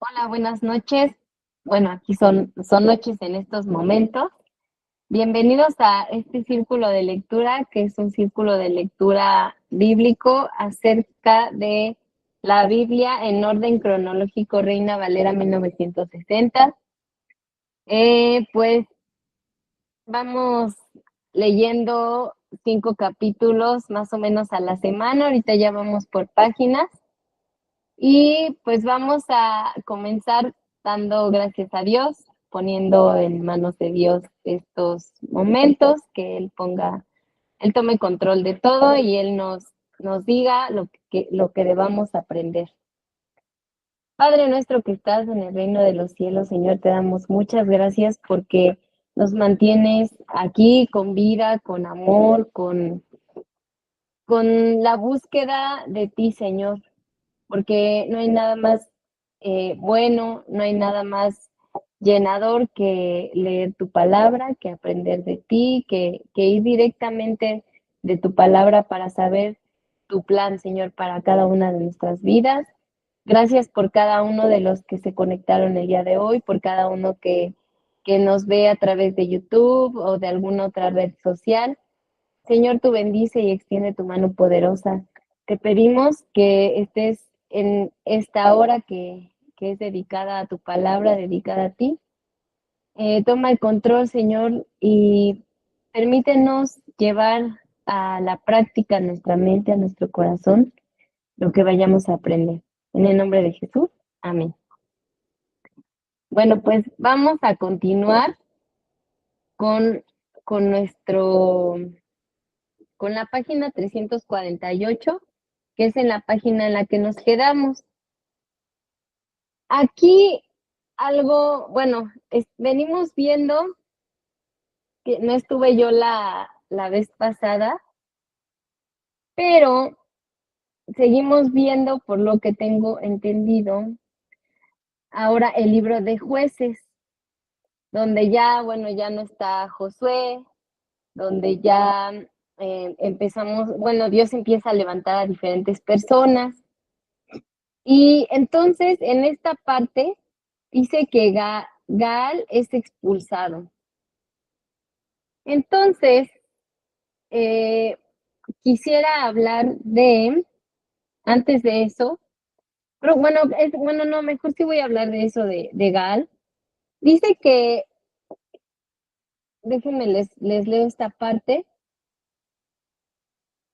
Hola, buenas noches. Bueno, aquí son noches en estos momentos. Bienvenidos a este círculo de lectura, que es un círculo de lectura bíblico acerca de la Biblia en orden cronológico Reina Valera 1960. Pues vamos leyendo 5 capítulos más o menos a la semana. Ahorita ya vamos por páginas. Y pues vamos a comenzar dando gracias a Dios, poniendo en manos de Dios estos momentos, que Él tome control de todo y Él nos diga lo que debamos aprender. Padre nuestro que estás en el reino de los cielos, Señor, te damos muchas gracias porque nos mantienes aquí con vida, con amor, con la búsqueda de ti, Señor, porque no hay nada más bueno, no hay nada más llenador que leer tu palabra, que aprender de ti, que ir directamente de tu palabra para saber tu plan, Señor, para cada una de nuestras vidas. Gracias por cada uno de los que se conectaron el día de hoy, por cada uno que nos ve a través de YouTube o de alguna otra red social. Señor, tú bendice y extiende tu mano poderosa. Te pedimos que estés en esta hora que es dedicada a tu palabra, dedicada a ti. Toma el control, Señor, y permítenos llevar a la práctica, a nuestra mente, a nuestro corazón, lo que vayamos a aprender. En el nombre de Jesús, amén. Bueno, pues vamos a continuar con, con nuestro con la página 348, que es en la página en la que nos quedamos. Aquí algo, bueno, venimos viendo que no estuve yo la vez pasada, pero seguimos viendo, por lo que tengo entendido, ahora el libro de Jueces, donde ya, bueno, ya no está Josué, donde ya empezamos, bueno, Dios empieza a levantar a diferentes personas. Y entonces en esta parte dice que Gaal es expulsado. Entonces, eh, quisiera hablar antes de eso, pero bueno, no, mejor sí voy a hablar de eso de Gaal. Dice que, déjenme les leo esta parte.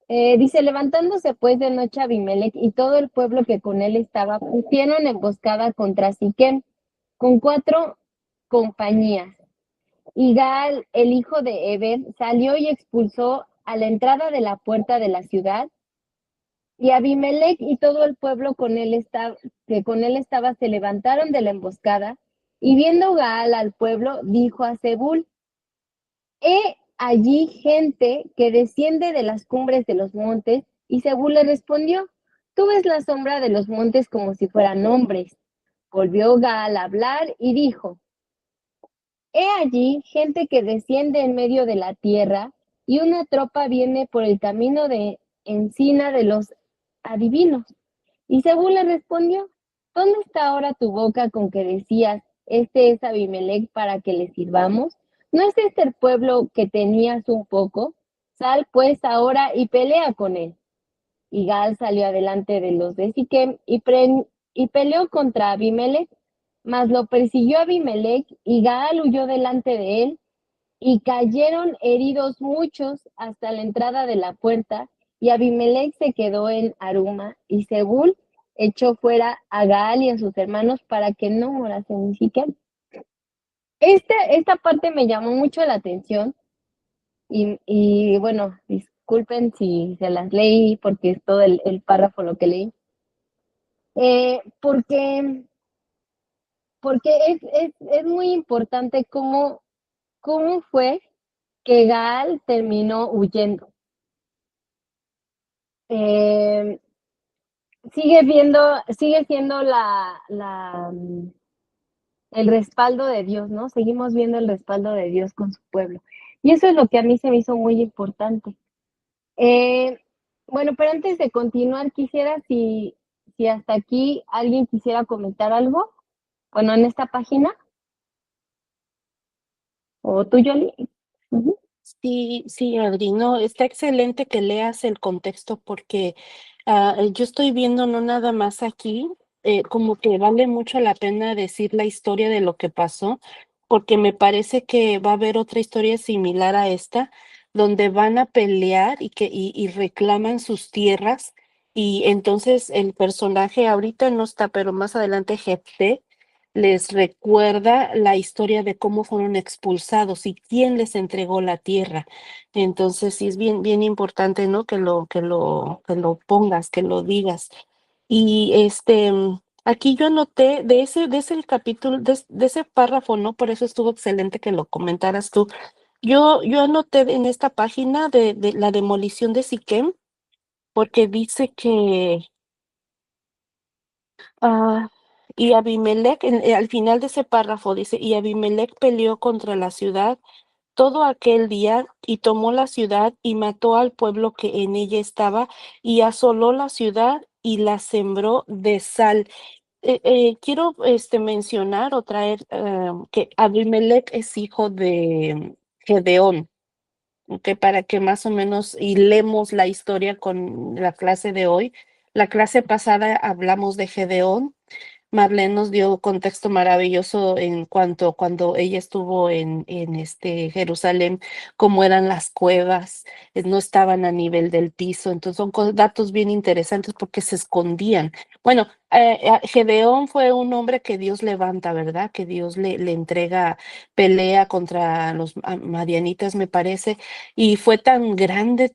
Dice, levantándose pues de noche Abimelech y todo el pueblo que con él estaba, pusieron emboscada contra Siquem con 4 compañías. Y Gaal, el hijo de Eber, salió y expulsó a la entrada de la puerta de la ciudad, y Abimelech y todo el pueblo que con él estaba se levantaron de la emboscada, y viendo Gaal al pueblo, dijo a Zebul: He allí gente que desciende de las cumbres de los montes. Y Zebul le respondió: Tú ves la sombra de los montes como si fueran hombres. Volvió Gaal a hablar y dijo: He allí gente que desciende en medio de la tierra, y una tropa viene por el camino de encina de los adivinos. Y Zebul le respondió: ¿Dónde está ahora tu boca con que decías, este es Abimelech para que le sirvamos? ¿No es este el pueblo que tenías un poco? Sal pues ahora y pelea con él. Y Gaal salió adelante de los de Siquem y peleó contra Abimelech, mas lo persiguió Abimelech, y Gaal huyó delante de él, y cayeron heridos muchos hasta la entrada de la puerta, y Abimelech se quedó en Aruma, y Zebul echó fuera a Gaal y a sus hermanos para que no morasen en Siquem. Esta parte me llamó mucho la atención, y bueno, disculpen si se las leí porque es todo el párrafo lo que leí. Porque es muy importante cómo fue que Gaal terminó huyendo. Eh, sigue siendo el respaldo de Dios, ¿no? Seguimos viendo el respaldo de Dios con su pueblo. Y eso es lo que a mí se me hizo muy importante. Eh, bueno, pero antes de continuar, quisiera si hasta aquí alguien quisiera comentar algo. Bueno, en esta página, o tú, Yoli. Ujú. Sí, sí, Adri, no, está excelente que leas el contexto porque yo estoy viendo no nada más aquí, como que vale mucho la pena decir la historia de lo que pasó, porque me parece que va a haber otra historia similar a esta, donde van a pelear y reclaman sus tierras, y entonces el personaje ahorita no está, pero más adelante Jefté les recuerda la historia de cómo fueron expulsados y quién les entregó la tierra. Entonces, sí es bien, bien importante, ¿no? Que lo pongas, que lo digas. Y aquí yo anoté de ese capítulo, de ese párrafo, ¿no? Por eso estuvo excelente que lo comentaras tú. Yo anoté en esta página de la demolición de Siquem, porque dice que Ah, y Abimelech, al final de ese párrafo dice, y Abimelech peleó contra la ciudad todo aquel día y tomó la ciudad y mató al pueblo que en ella estaba y asoló la ciudad y la sembró de sal. Quiero mencionar o traer que Abimelech es hijo de Gedeón. Ok, para que más o menos hilemos la historia con la clase de hoy. La clase pasada hablamos de Gedeón. Marlene nos dio contexto maravilloso en cuanto cuando ella estuvo en Jerusalén, cómo eran las cuevas, no estaban a nivel del piso. Entonces son datos bien interesantes porque se escondían. Bueno, Gedeón fue un hombre que Dios levanta, ¿verdad? Que Dios le entrega pelea contra los madianitas, me parece, y fue tan grande,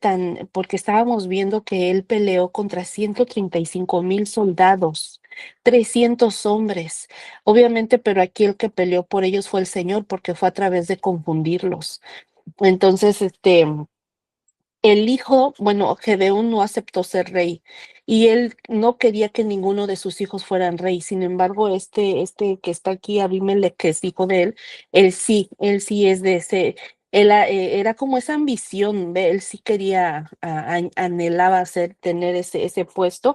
porque estábamos viendo que él peleó contra 135,000 soldados. 300 hombres, obviamente, pero aquí el que peleó por ellos fue el Señor, porque fue a través de confundirlos. Entonces, el hijo, bueno, Gedeón no aceptó ser rey y él no quería que ninguno de sus hijos fueran rey. Sin embargo, este que está aquí, Abimelech, que es hijo de él sí es de ese, era como esa ambición de él sí quería, anhelaba tener ese puesto.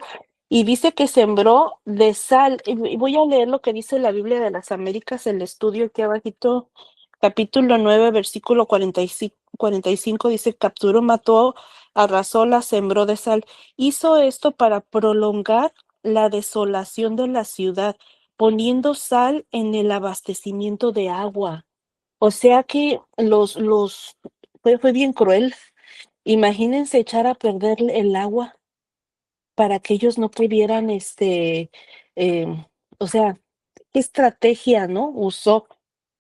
Y dice que sembró de sal. Y voy a leer lo que dice la Biblia de las Américas, el estudio aquí abajito, capítulo 9 versículo 45 dice, capturó, mató, arrasó, la sembró de sal. Hizo esto para prolongar la desolación de la ciudad, poniendo sal en el abastecimiento de agua. O sea que fue bien cruel. Imagínense echar a perder el agua para que ellos no pudieran, em, o sea, qué estrategia, ¿no? Usó.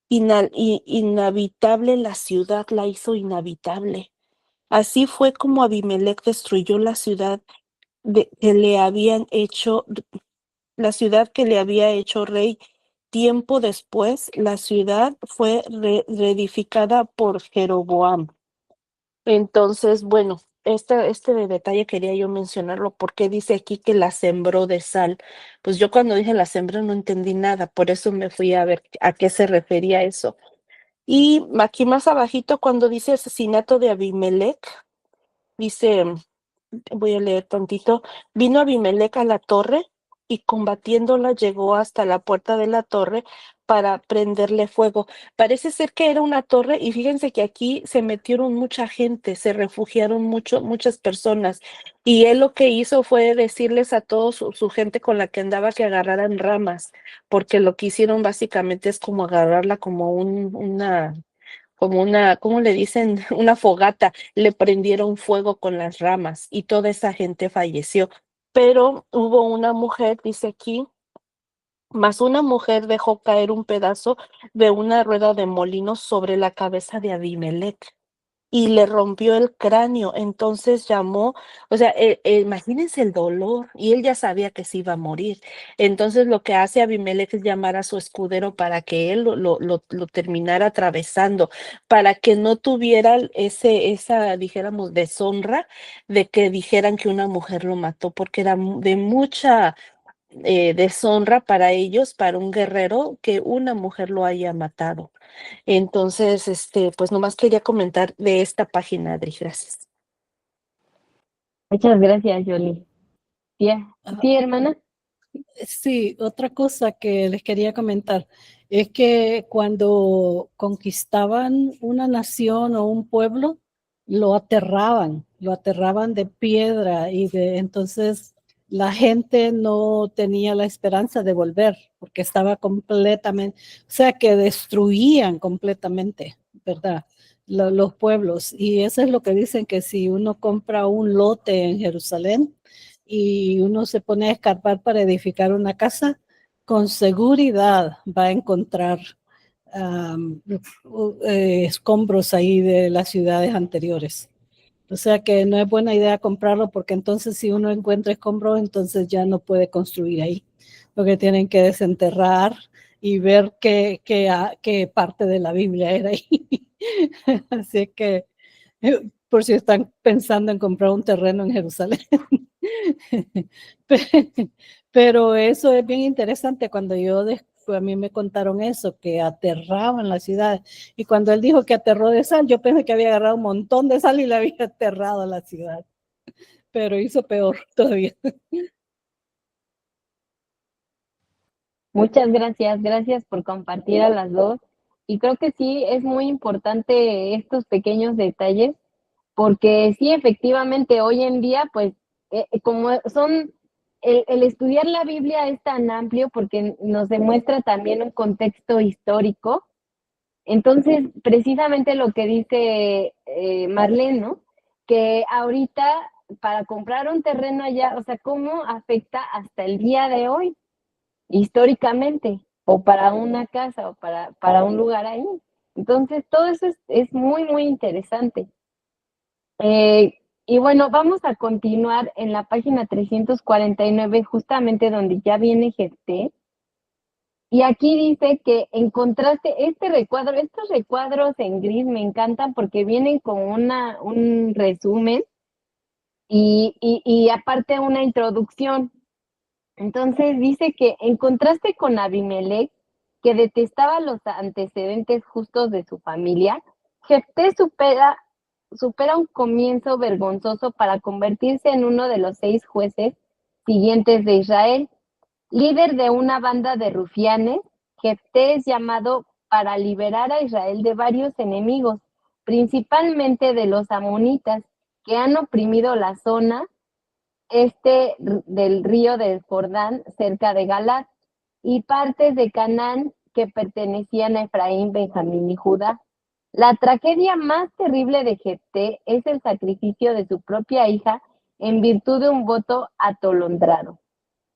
Inhabitable la ciudad, la hizo inhabitable. Así fue como Abimelech destruyó la ciudad que le habían hecho, la ciudad que le había hecho rey. Tiempo después, la ciudad fue reedificada por Jeroboam. Entonces, bueno, este de detalle quería yo mencionarlo porque dice aquí que la sembró de sal. Pues yo cuando dije la sembró no entendí nada, por eso me fui a ver a qué se refería eso. Y aquí más abajito, cuando dice asesinato de Abimelech, dice, voy a leer tantito, vino Abimelech a la torre y combatiéndola llegó hasta la puerta de la torre para prenderle fuego. Parece ser que era una torre y fíjense que aquí se metieron mucha gente, se refugiaron muchas personas y él lo que hizo fue decirles a todos su gente con la que andaba que agarraran ramas, porque lo que hicieron básicamente es como agarrarla como ¿cómo le dicen? Una fogata, le prendieron fuego con las ramas y toda esa gente falleció. Pero hubo una mujer, dice aquí, más una mujer dejó caer un pedazo de una rueda de molino sobre la cabeza de Abimelech y le rompió el cráneo. Entonces llamó, o sea, imagínense el dolor, y él ya sabía que se iba a morir. Entonces lo que hace Abimelech es llamar a su escudero para que él lo terminara atravesando, para que no tuviera esa, dijéramos, deshonra de que dijeran que una mujer lo mató, porque era de mucha deshonra para ellos, para un guerrero, que una mujer lo haya matado. Entonces, pues nomás quería comentar de esta página, Adri, gracias. Muchas gracias, Yoli. Sí, sí, hermana. Sí, otra cosa que les quería comentar es que cuando conquistaban una nación o un pueblo, lo aterraban de piedra entonces la gente no tenía la esperanza de volver porque estaba completamente, o sea que destruían completamente, ¿verdad? Los pueblos. Y eso es lo que dicen que si uno compra un lote en Jerusalén, y uno se pone a escarbar para edificar una casa, con seguridad va a encontrar escombros ahí de las ciudades anteriores. O sea que no es buena idea comprarlo porque entonces si uno encuentra escombros, entonces ya no puede construir ahí. Lo que tienen que desenterrar y ver qué parte de la Biblia era ahí. Así que por si están pensando en comprar un terreno en Jerusalén. Pero eso es bien interesante cuando a mí me contaron eso, que aterraban la ciudad. Y cuando él dijo que aterró de sal, yo pensé que había agarrado un montón de sal y la había aterrado a la ciudad. Pero hizo peor todavía. Muchas gracias, gracias por compartir a las dos. Y creo que sí es muy importante estos pequeños detalles, porque sí, efectivamente, hoy en día, pues, como son, el estudiar la Biblia es tan amplio porque nos demuestra también un contexto histórico. Entonces, precisamente lo que dice Marlene, ¿no? Que ahorita para comprar un terreno allá, o sea, ¿cómo afecta hasta el día de hoy? Históricamente, o para una casa, o para un lugar ahí. Entonces, todo eso es muy, muy interesante. Y bueno, vamos a continuar en la página 349, justamente donde ya viene Jefté. Y aquí dice que encontraste estos recuadros en gris me encantan porque vienen con un resumen y aparte una introducción. Entonces dice que en contraste con Abimelech, que detestaba los antecedentes justos de su familia, Jefté supera un comienzo vergonzoso para convertirse en uno de los 6 jueces siguientes de Israel. Líder de una banda de rufianes, Jefté es llamado para liberar a Israel de varios enemigos, principalmente de los amonitas, que han oprimido la zona del río del Jordán, cerca de Galat, y partes de Canaán que pertenecían a Efraín, Benjamín y Judá. La tragedia más terrible de Jefté es el sacrificio de su propia hija en virtud de un voto atolondrado.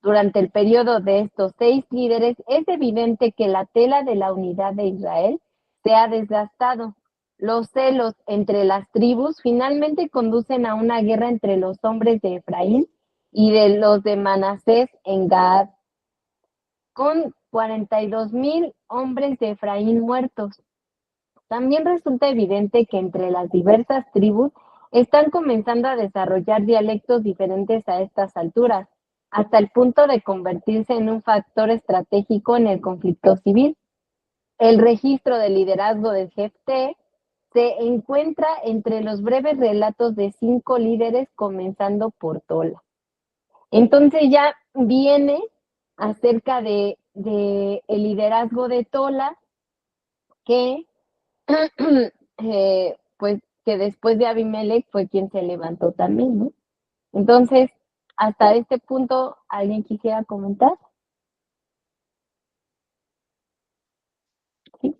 Durante el periodo de estos 6 líderes, es evidente que la tela de la unidad de Israel se ha desgastado. Los celos entre las tribus finalmente conducen a una guerra entre los hombres de Efraín y de los de Manasés en Gad, con 42,000 hombres de Efraín muertos. También resulta evidente que entre las diversas tribus están comenzando a desarrollar dialectos diferentes a estas alturas, hasta el punto de convertirse en un factor estratégico en el conflicto civil. El registro del liderazgo del Jefté se encuentra entre los breves relatos de 5 líderes, comenzando por Tola. Entonces ya viene acerca de el liderazgo de Tola, que pues que después de Abimelech fue quien se levantó también, ¿no? Entonces, hasta este punto, ¿alguien quisiera comentar? ¿Sí?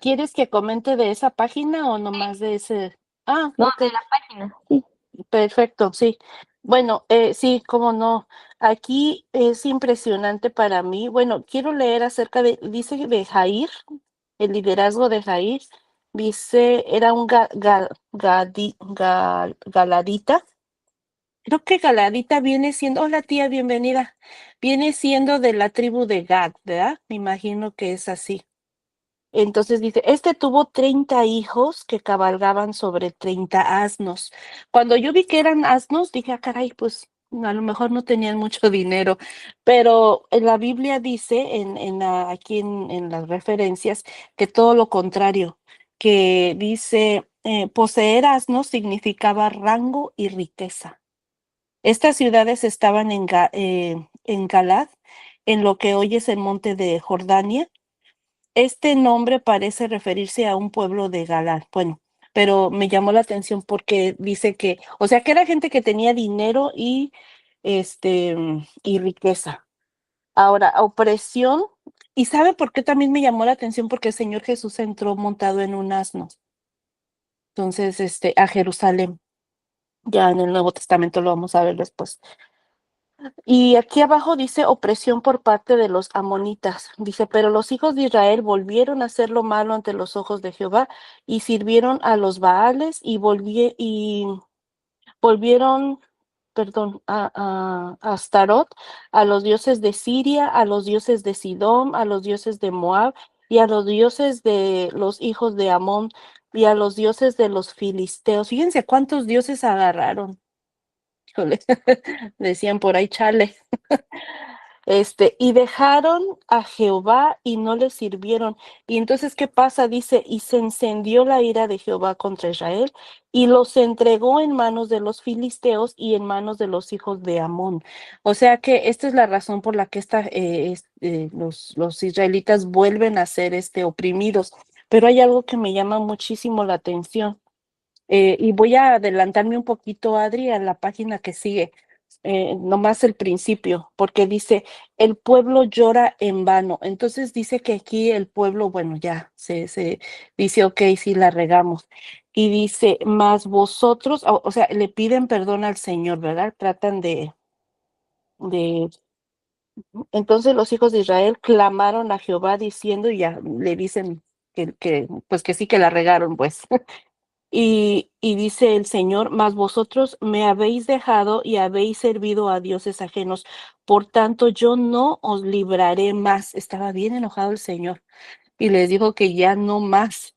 ¿Quieres que comente de esa página o nomás de ese? Ah, No, ok, de la página, sí. perfecto, sí. Bueno, sí, cómo no. Aquí es impresionante para mí. Bueno, quiero leer acerca dice de Jair, el liderazgo de Jair. Dice, era un galadita. Creo que Galadita viene siendo, hola tía, bienvenida. Viene siendo de la tribu de Gad, ¿verdad? Me imagino que es así. Entonces dice, este tuvo 30 hijos que cabalgaban sobre 30 asnos. Cuando yo vi que eran asnos, dije, ah, caray, pues a lo mejor no tenían mucho dinero, pero en la Biblia dice, aquí en las referencias, que todo lo contrario, que dice, poseer asnos significaba rango y riqueza. Estas ciudades estaban en Galad en lo que hoy es el monte de Jordania. Este nombre parece referirse a un pueblo de Galad. Bueno, pero me llamó la atención porque dice que, o sea, que era gente que tenía dinero y riqueza. Ahora, opresión, ¿y sabe por qué también me llamó la atención? Porque el Señor Jesús entró montado en un asno. Entonces, a Jerusalén, ya en el Nuevo Testamento lo vamos a ver después. Y aquí abajo dice opresión por parte de los amonitas. Dice, pero los hijos de Israel volvieron a hacer lo malo ante los ojos de Jehová y sirvieron a los Baales y volvieron, perdón, a Astarot, a los dioses de Siria, a los dioses de Sidón, a los dioses de Moab y a los dioses de los hijos de Amón y a los dioses de los filisteos. Fíjense cuántos dioses agarraron. Híjole, decían por ahí, chale. Y dejaron a Jehová y no le sirvieron. Y entonces, ¿qué pasa? Dice, y se encendió la ira de Jehová contra Israel y los entregó en manos de los filisteos y en manos de los hijos de Amón. O sea que esta es la razón por la que los israelitas vuelven a ser oprimidos. Pero hay algo que me llama muchísimo la atención. Y voy a adelantarme un poquito, Adri, a la página que sigue, nomás el principio, porque dice, el pueblo llora en vano. Entonces dice que aquí el pueblo, bueno, ya se dice, ok, sí la regamos. Y dice, mas vosotros, o sea, le piden perdón al Señor, ¿verdad? Tratan de, entonces los hijos de Israel clamaron a Jehová diciendo, y ya le dicen pues que sí que la regaron, pues. Y dice el Señor, mas vosotros me habéis dejado y habéis servido a dioses ajenos. Por tanto, yo no os libraré más. Estaba bien enojado el Señor y les dijo que ya no más.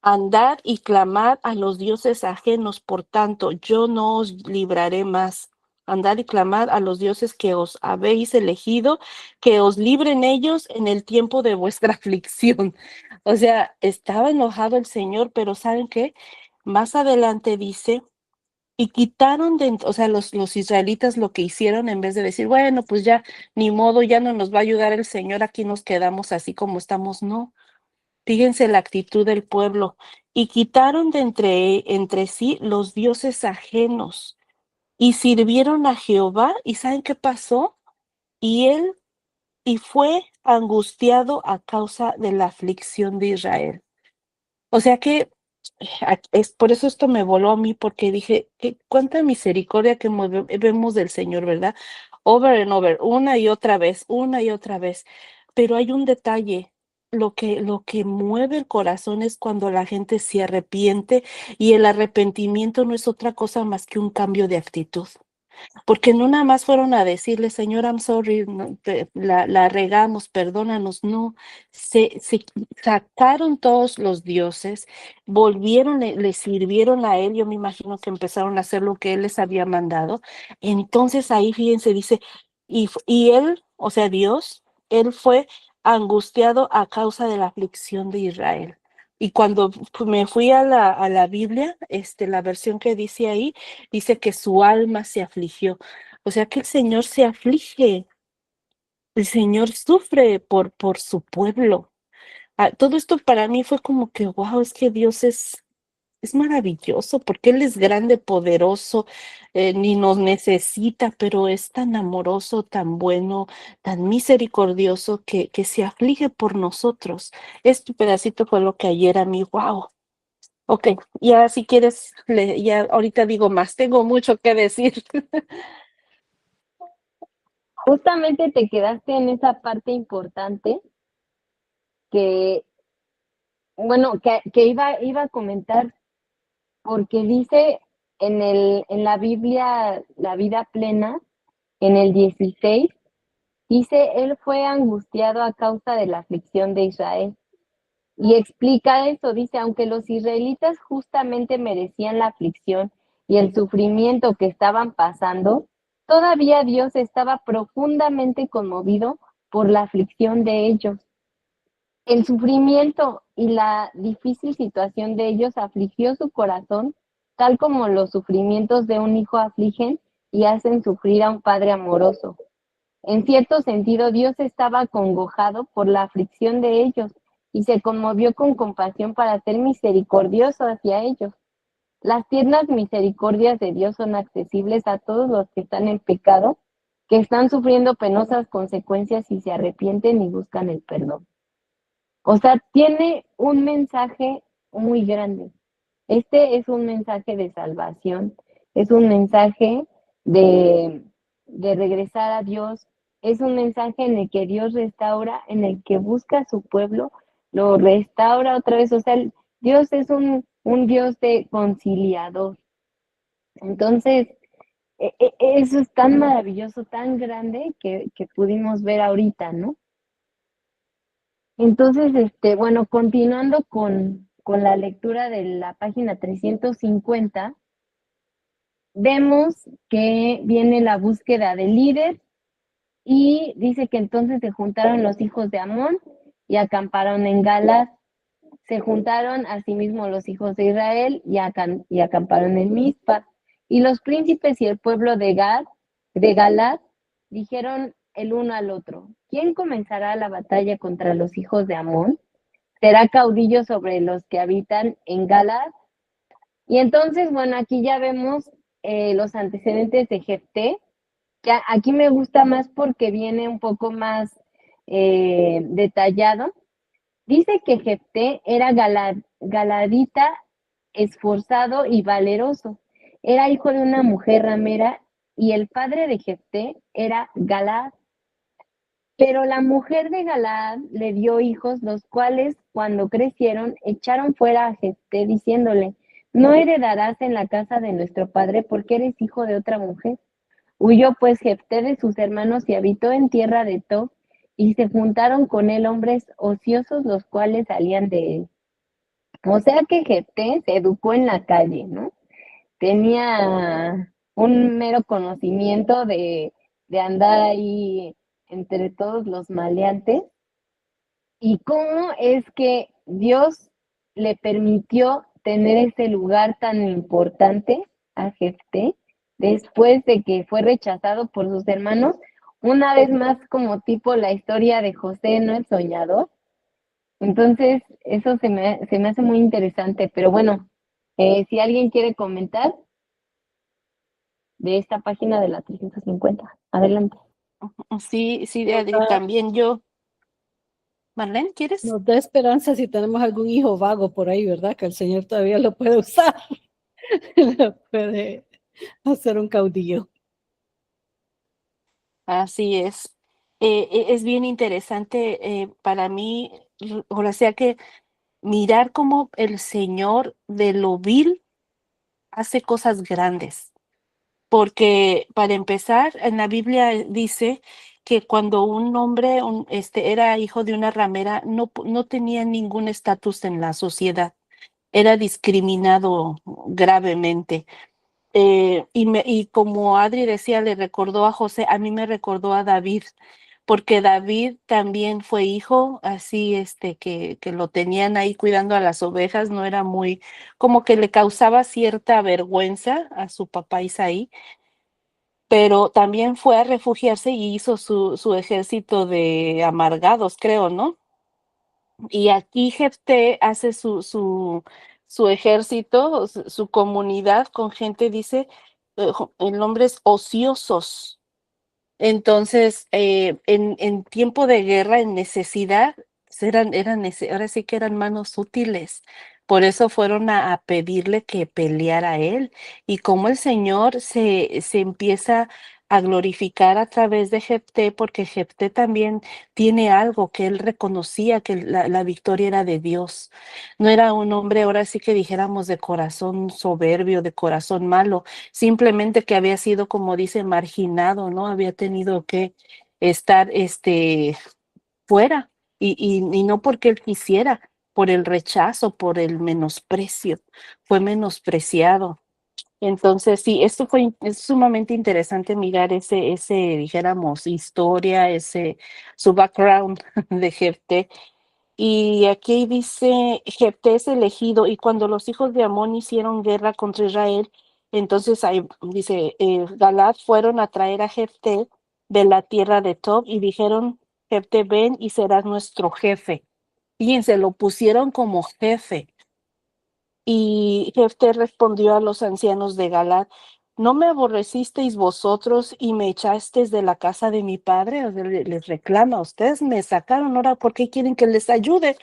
Andad y clamad a los dioses ajenos. Por tanto, yo no os libraré más. Andad y clamad a los dioses que os habéis elegido, que os libren ellos en el tiempo de vuestra aflicción. O sea, estaba enojado el Señor, pero ¿saben qué? Más adelante dice, y quitaron o sea, los israelitas lo que hicieron en vez de decir, bueno, pues ya, ni modo, ya no nos va a ayudar el Señor, aquí nos quedamos así como estamos, no. Fíjense la actitud del pueblo. Y quitaron de entre sí los dioses ajenos y sirvieron a Jehová. ¿Y saben qué pasó? Y él fue angustiado a causa de la aflicción de Israel. O sea que es por eso esto me voló a mí, porque dije, cuánta misericordia que vemos del Señor, ¿verdad? Over and over, una y otra vez, una y otra vez. Pero hay un detalle, lo que mueve el corazón es cuando la gente se arrepiente, y el arrepentimiento no es otra cosa más que un cambio de actitud. Porque no nada más fueron a decirle, Señor, I'm sorry, la regamos, perdónanos. No, se sacaron todos los dioses, volvieron, le sirvieron a él. Yo me imagino que empezaron a hacer lo que él les había mandado. Entonces ahí, fíjense, dice, y él, o sea, Dios, él fue angustiado a causa de la aflicción de Israel. Y cuando me fui a la Biblia, la versión que dice ahí, dice que su alma se afligió. O sea que el Señor se aflige, el Señor sufre por su pueblo. Todo esto para mí fue como que, wow, es que Dios es maravilloso, porque Él es grande, poderoso, ni nos necesita, pero es tan amoroso, tan bueno, tan misericordioso que se aflige por nosotros. Este pedacito fue lo que ayer a mí, wow. Ok, ya si quieres, ya ahorita digo más, tengo mucho que decir. Justamente te quedaste en esa parte importante que, bueno, que iba a comentar, porque dice en la Biblia, la vida plena, en el 16, dice, él fue angustiado a causa de la aflicción de Israel. Y explica eso, dice, aunque los israelitas justamente merecían la aflicción y el sufrimiento que estaban pasando, todavía Dios estaba profundamente conmovido por la aflicción de ellos. El sufrimiento y la difícil situación de ellos afligió su corazón, tal como los sufrimientos de un hijo afligen y hacen sufrir a un padre amoroso. En cierto sentido, Dios estaba acongojado por la aflicción de ellos y se conmovió con compasión para ser misericordioso hacia ellos. Las tiernas misericordias de Dios son accesibles a todos los que están en pecado, que están sufriendo penosas consecuencias y se arrepienten y buscan el perdón. O sea, tiene un mensaje muy grande. Este es un mensaje de salvación, es un mensaje de, de regresar a Dios, es un mensaje en el que Dios restaura, en el que busca a su pueblo, lo restaura otra vez. O sea, Dios es un Dios de conciliador. Entonces, eso es tan maravilloso, tan grande que pudimos ver ahorita, ¿no? Entonces, bueno, continuando con la lectura de la página 350, vemos que viene la búsqueda del líder y dice que entonces se juntaron los hijos de Amón y acamparon en Galad. Se juntaron asimismo los hijos de Israel y acamparon en Mizpa. Y los príncipes y el pueblo de Galad dijeron el uno al otro: ¿Quién comenzará la batalla contra los hijos de Amón? ¿Será caudillo sobre los que habitan en Galad? Y entonces, bueno, aquí ya vemos los antecedentes de Jefté, que aquí me gusta más porque viene un poco más detallado. Dice que Jefté era galadita, esforzado y valeroso. Era hijo de una mujer ramera y el padre de Jefté era Galad. Pero la mujer de Galaad le dio hijos, los cuales, cuando crecieron, echaron fuera a Jefté, diciéndole: No heredarás en la casa de nuestro padre, porque eres hijo de otra mujer. Huyó pues Jefté de sus hermanos y habitó en tierra de Tob, y se juntaron con él hombres ociosos, los cuales salían de él. O sea que Jefté se educó en la calle, ¿no? Tenía un mero conocimiento de andar ahí entre todos los maleantes. ¿Y cómo es que Dios le permitió tener ese lugar tan importante a Jefté después de que fue rechazado por sus hermanos? Una vez más, como tipo la historia de José, ¿no? El soñador. Entonces, eso se me hace muy interesante. Pero bueno, si alguien quiere comentar de esta página de la 350, adelante. Sí, sí, Adri, también yo. Marlene, ¿quieres? Nos da esperanza si tenemos algún hijo vago por ahí, ¿verdad? Que el Señor todavía lo puede usar. Lo puede hacer un caudillo. Así es. Es bien interesante para mí, o sea que mirar cómo el Señor de lo vil hace cosas grandes. Porque para empezar, en la Biblia dice que cuando un hombre era hijo de una ramera, no tenía ningún estatus en la sociedad, era discriminado gravemente. Y como Adri decía, le recordó a José, a mí me recordó a David, porque David también fue hijo, así que lo tenían ahí cuidando a las ovejas, no era muy, como que le causaba cierta vergüenza a su papá Isaí, pero también fue a refugiarse y hizo su ejército de amargados, creo, ¿no? Y aquí Jefté hace su ejército, su comunidad con gente, dice, en nombres ociosos. Entonces, en tiempo de guerra, en necesidad, pues ahora sí que eran manos útiles. Por eso fueron a pedirle que peleara a él. Y cómo el Señor se empieza a glorificar a través de Jefté, porque Jefté también tiene algo que él reconocía que la victoria era de Dios. No era un hombre, ahora sí que dijéramos, de corazón soberbio, de corazón malo, simplemente que había sido, como dice, marginado, ¿no? Había tenido que estar fuera y no porque él quisiera, por el rechazo, por el menosprecio, fue menospreciado. Entonces, sí, es sumamente interesante mirar dijéramos, historia, su background de Jefté. Y aquí dice, Jefté es elegido, y cuando los hijos de Amón hicieron guerra contra Israel, entonces ahí dice, Galad fueron a traer a Jefté de la tierra de Tob, y dijeron, Jefté, ven y serás nuestro jefe. Fíjense, lo pusieron como jefe. Y Jefté respondió a los ancianos de Galaad, ¿no me aborrecisteis vosotros y me echasteis de la casa de mi padre? O sea, les reclama, ustedes me sacaron, ahora ¿por qué quieren que les ayude?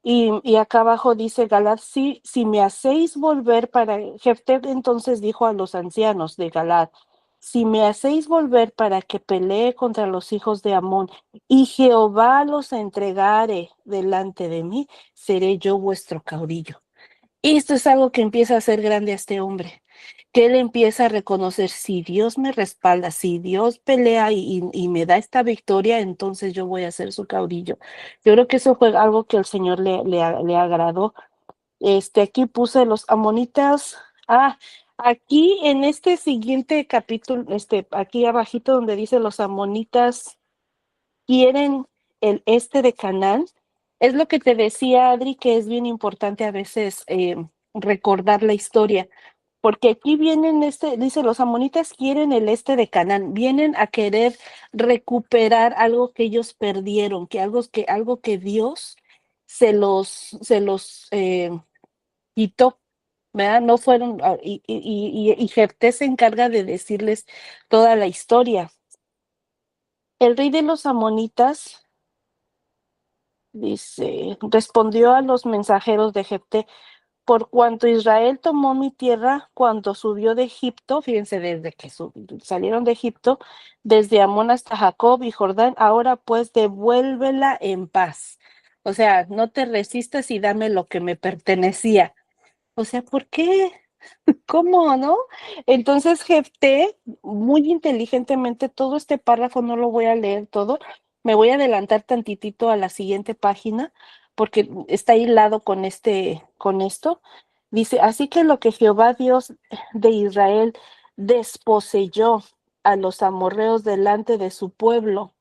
Y acá abajo dice Galaad, sí, si me hacéis volver para... Jefté entonces dijo a los ancianos de Galaad, si me hacéis volver para que pelee contra los hijos de Amón y Jehová los entregare delante de mí, seré yo vuestro caudillo. Y esto es algo que empieza a hacer grande a este hombre, que él empieza a reconocer, si Dios me respalda, si Dios pelea y me da esta victoria, entonces yo voy a ser su caudillo. Yo creo que eso fue algo que el Señor le agradó. Aquí puse los amonitas. Aquí en este siguiente capítulo, aquí abajito donde dice los amonitas quieren el este de Canaán. Es lo que te decía, Adri, que es bien importante a veces recordar la historia, porque aquí vienen, dice, los amonitas quieren el este de Canaán, vienen a querer recuperar algo que ellos perdieron, algo que Dios se los quitó, ¿verdad? No fueron, y Jefté se encarga de decirles toda la historia. El rey de los amonitas dice, respondió a los mensajeros de Jefté, por cuanto Israel tomó mi tierra cuando subió de Egipto, fíjense, desde que salieron de Egipto, desde Amón hasta Jacob y Jordán, ahora pues devuélvela en paz. O sea, no te resistas y dame lo que me pertenecía. O sea, ¿por qué? ¿Cómo, no? Entonces, Jefté, muy inteligentemente, todo este párrafo no lo voy a leer todo, me voy a adelantar tantitito a la siguiente página, porque está hilado con esto. Dice, así que lo que Jehová Dios de Israel desposeyó a los amorreos delante de su pueblo,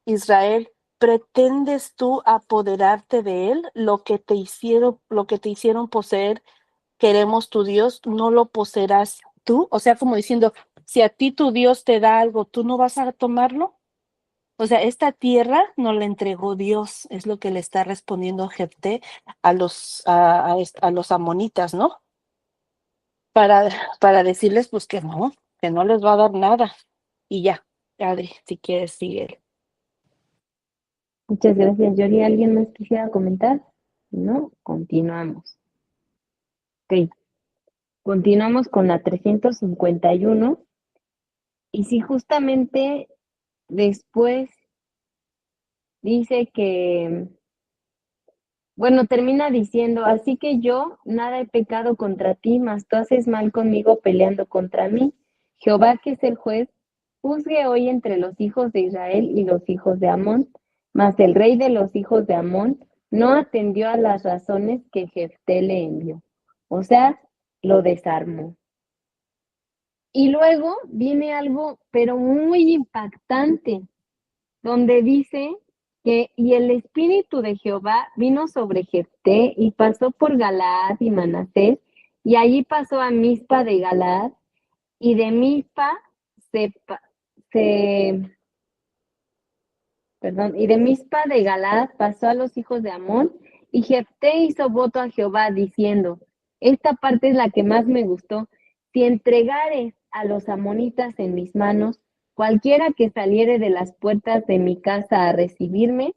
Israel, ¿pretendes tú apoderarte de él? Lo que te hicieron poseer, queremos tu Dios, no lo poseerás tú. O sea, como diciendo, si a ti tu Dios te da algo, ¿tú no vas a tomarlo? O sea, esta tierra no la entregó Dios, es lo que le está respondiendo Jefté a los amonitas, ¿no? Para, para decirles, pues que no les va a dar nada. Y ya, Adri, si quieres, sigue. Muchas gracias, Yori. ¿Alguien más quisiera comentar? No, continuamos. Ok, continuamos con la 351. Y si justamente después dice que, bueno, termina diciendo, así que yo nada he pecado contra ti, mas tú haces mal conmigo peleando contra mí. Jehová, que es el juez, juzgue hoy entre los hijos de Israel y los hijos de Amón. Mas el rey de los hijos de Amón no atendió a las razones que Jefté le envió. O sea, lo desarmó. Y luego viene algo, pero muy impactante, donde dice que, y el espíritu de Jehová vino sobre Jefté y pasó por Galaad y Manasés, y allí pasó a Mizpa de Galaad, y de Mizpa se y de Mizpa de Galaad pasó a los hijos de Amón, y Jefté hizo voto a Jehová diciendo, esta parte es la que más me gustó, si entregares a los amonitas en mis manos, cualquiera que saliere de las puertas de mi casa a recibirme,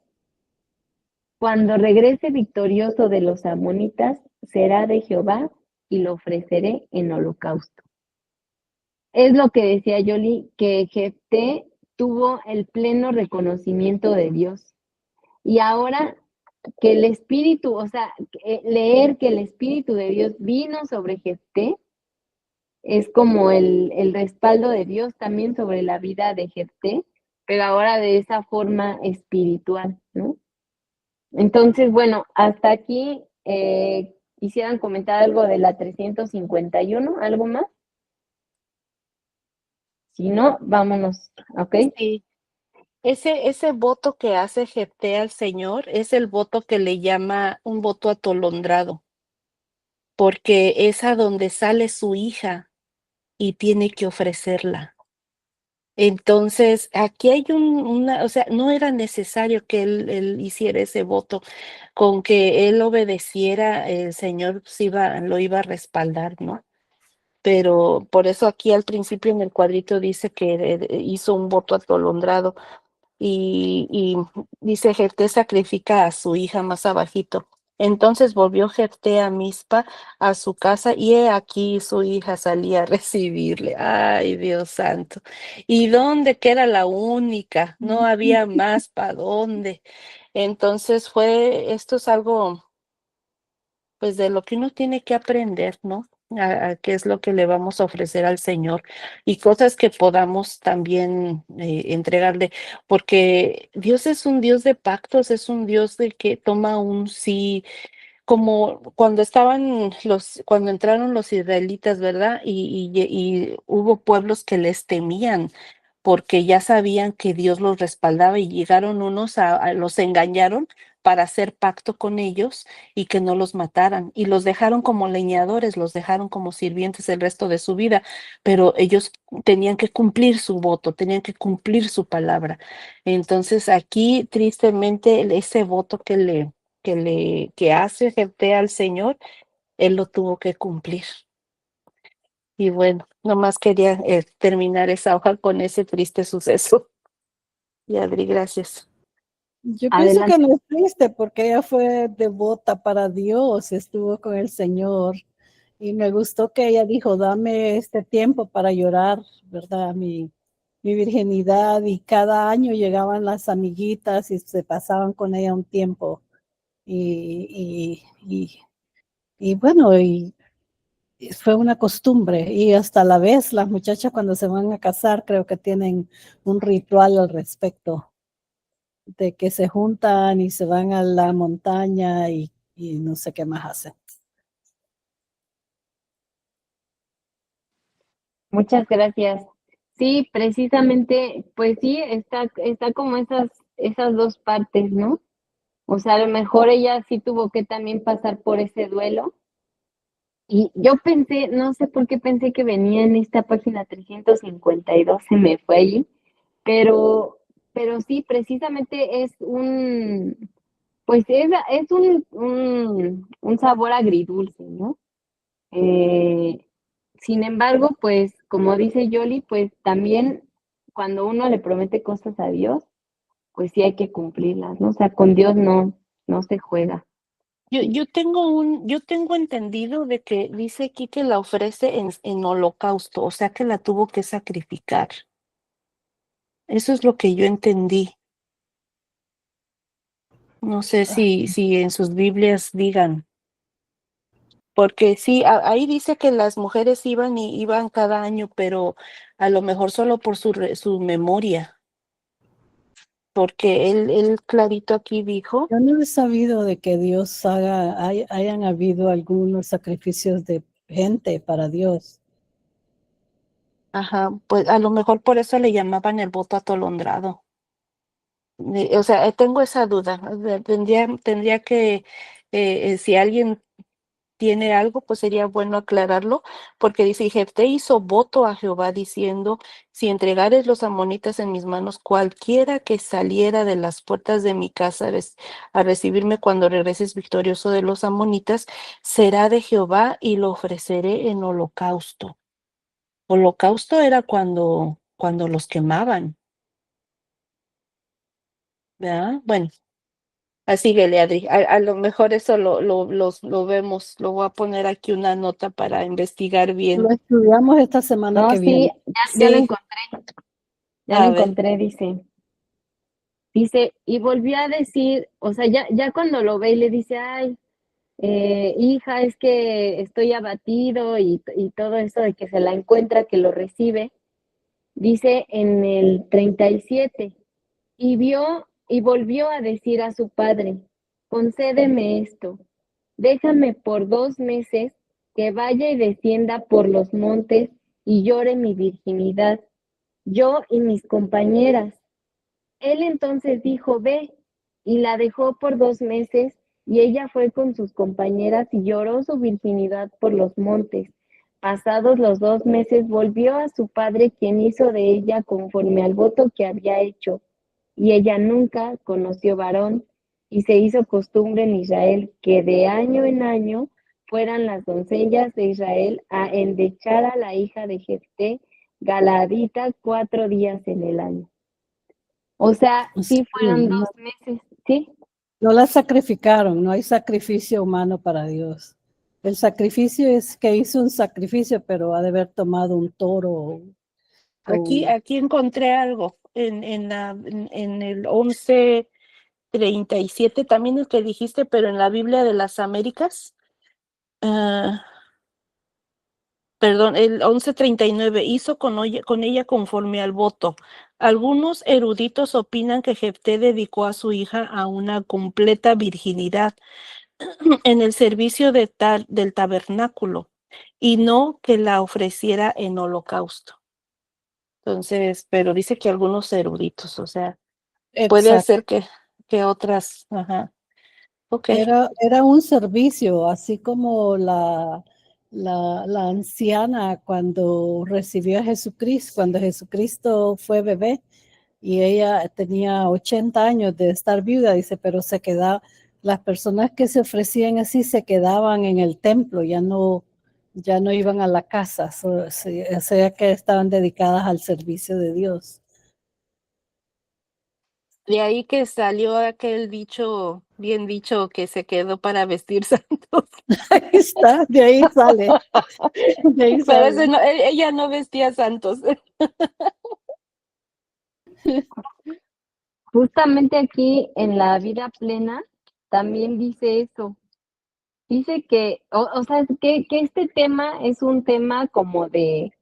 cuando regrese victorioso de los amonitas, será de Jehová y lo ofreceré en holocausto. Es lo que decía Yoli, que Jefté tuvo el pleno reconocimiento de Dios. Y ahora que el Espíritu, o sea, leer que el Espíritu de Dios vino sobre Jefté, es como el respaldo de Dios también sobre la vida de Jefté, pero ahora de esa forma espiritual, ¿no? Entonces, bueno, hasta aquí quisieran comentar algo de la 351, ¿algo más? Si no, vámonos, ¿ok? Sí. Ese voto que hace Jefté al Señor es el voto que le llama un voto atolondrado, porque es a donde sale su hija y tiene que ofrecerla. Entonces, aquí hay o sea, no era necesario que él hiciera ese voto. Con que él obedeciera, el Señor lo iba a respaldar, ¿no? Pero por eso aquí al principio en el cuadrito dice que hizo un voto atolondrado y dice Jefté sacrifica a su hija más abajito. Entonces volvió Jefté a Mizpa, a su casa, y he aquí su hija salía a recibirle. Ay, Dios santo. ¿Y dónde que era la única? No había más para dónde. Entonces esto es algo, pues de lo que uno tiene que aprender, ¿no? A qué es lo que le vamos a ofrecer al Señor y cosas que podamos también entregarle, porque Dios es un Dios de pactos, es un Dios de que toma un sí, como cuando entraron los israelitas, ¿verdad? Y hubo pueblos que les temían porque ya sabían que Dios los respaldaba y llegaron unos los engañaron para hacer pacto con ellos y que no los mataran y los dejaron como leñadores, los dejaron como sirvientes el resto de su vida, pero ellos tenían que cumplir su voto, tenían que cumplir su palabra. Entonces aquí tristemente ese voto que hace Jefté al Señor, él lo tuvo que cumplir. Y bueno, nomás quería terminar esa hoja con ese triste suceso. Y Adri, gracias. Yo pienso que Adelante. no es triste porque ella fue devota para Dios, estuvo con el Señor y me gustó que ella dijo, dame este tiempo para llorar, ¿verdad? Mi virginidad y cada año llegaban las amiguitas y se pasaban con ella un tiempo y bueno, y fue una costumbre y hasta la vez las muchachas cuando se van a casar creo que tienen un ritual al respecto de que se juntan y se van a la montaña y no sé qué más hacen. Muchas gracias. Sí, precisamente, pues sí, está como esas dos partes, ¿no? O sea, a lo mejor ella sí tuvo que también pasar por ese duelo. Y yo pensé, no sé por qué pensé que venía en esta página 352, se me fue allí, pero, pero sí, precisamente pues es un sabor agridulce, ¿no? Eh, Sin embargo, pues como dice Yoli, pues también cuando uno le promete cosas a Dios, pues sí hay que cumplirlas, ¿no? O sea, con Dios no se juega. Yo tengo entendido de que dice aquí que la ofrece en holocausto, o sea que la tuvo que sacrificar. Eso es lo que yo entendí. No sé si en sus Biblias digan, porque sí, ahí dice que las mujeres iban y iban cada año, pero a lo mejor solo por su memoria, porque él clarito aquí dijo. Yo no he sabido de que Dios hayan habido algunos sacrificios de gente para Dios. Ajá, pues a lo mejor por eso le llamaban el voto atolondrado. O sea, tengo esa duda. O sea, tendría que, si alguien tiene algo, pues sería bueno aclararlo, porque dice, y Jefté hizo voto a Jehová diciendo, si entregares los amonitas en mis manos, cualquiera que saliera de las puertas de mi casa a recibirme cuando regreses victorioso de los amonitas, será de Jehová y lo ofreceré en holocausto. Holocausto era cuando los quemaban, ¿verdad? Bueno, así que Adri, a lo mejor eso lo vemos, lo voy a poner aquí una nota para investigar Lo bien. estudiamos esta semana No, que sí, viene. Sí, ya lo a ver, encontré, dice, y volvió a decir, o sea, ya cuando lo ve y le dice, ay, hija, es que estoy abatido y todo eso de que se la encuentra, que lo recibe, dice en el 37, y volvió a decir a su padre, concédeme esto, déjame por 2 meses que vaya y descienda por los montes y llore mi virginidad, yo y mis compañeras. Él entonces dijo, ve, y la dejó por 2 meses, y ella fue con sus compañeras y lloró su virginidad por los montes. Pasados los 2 meses volvió a su padre, quien hizo de ella conforme al voto que había hecho, y ella nunca conoció varón, y se hizo costumbre en Israel que de año en año fueran las doncellas de Israel a endechar a la hija de Jefté Galaadita 4 días en el año. O sea, sí fueron no, 2 meses, ¿sí? no la sacrificaron, no hay sacrificio humano para Dios. El sacrificio es que hizo un sacrificio, pero ha de haber tomado un toro o Aquí encontré algo en el 11:37, también el que dijiste, pero en la Biblia de las Américas, perdón, el 11:39, hizo con ella conforme al voto. Algunos eruditos opinan que Jefté dedicó a su hija a una completa virginidad en el servicio del tabernáculo y no que la ofreciera en holocausto. Entonces, pero dice que algunos eruditos, o sea, puede exacto. hacer que otras, ajá, ok. Era un servicio, así como la anciana cuando recibió a Jesucristo, cuando Jesucristo fue bebé y ella tenía 80 años de estar viuda, dice, pero se quedaba, las personas que se ofrecían así se quedaban en el templo, ya no iban a la casa, o sea que estaban dedicadas al servicio de Dios. De ahí que salió aquel dicho, bien dicho, que se quedó para vestir santos. Ahí está, de ahí sale, de ahí Pero sale. ella no vestía santos. Justamente aquí en la vida plena también dice eso. Dice que, o sea, que este tema es un tema como de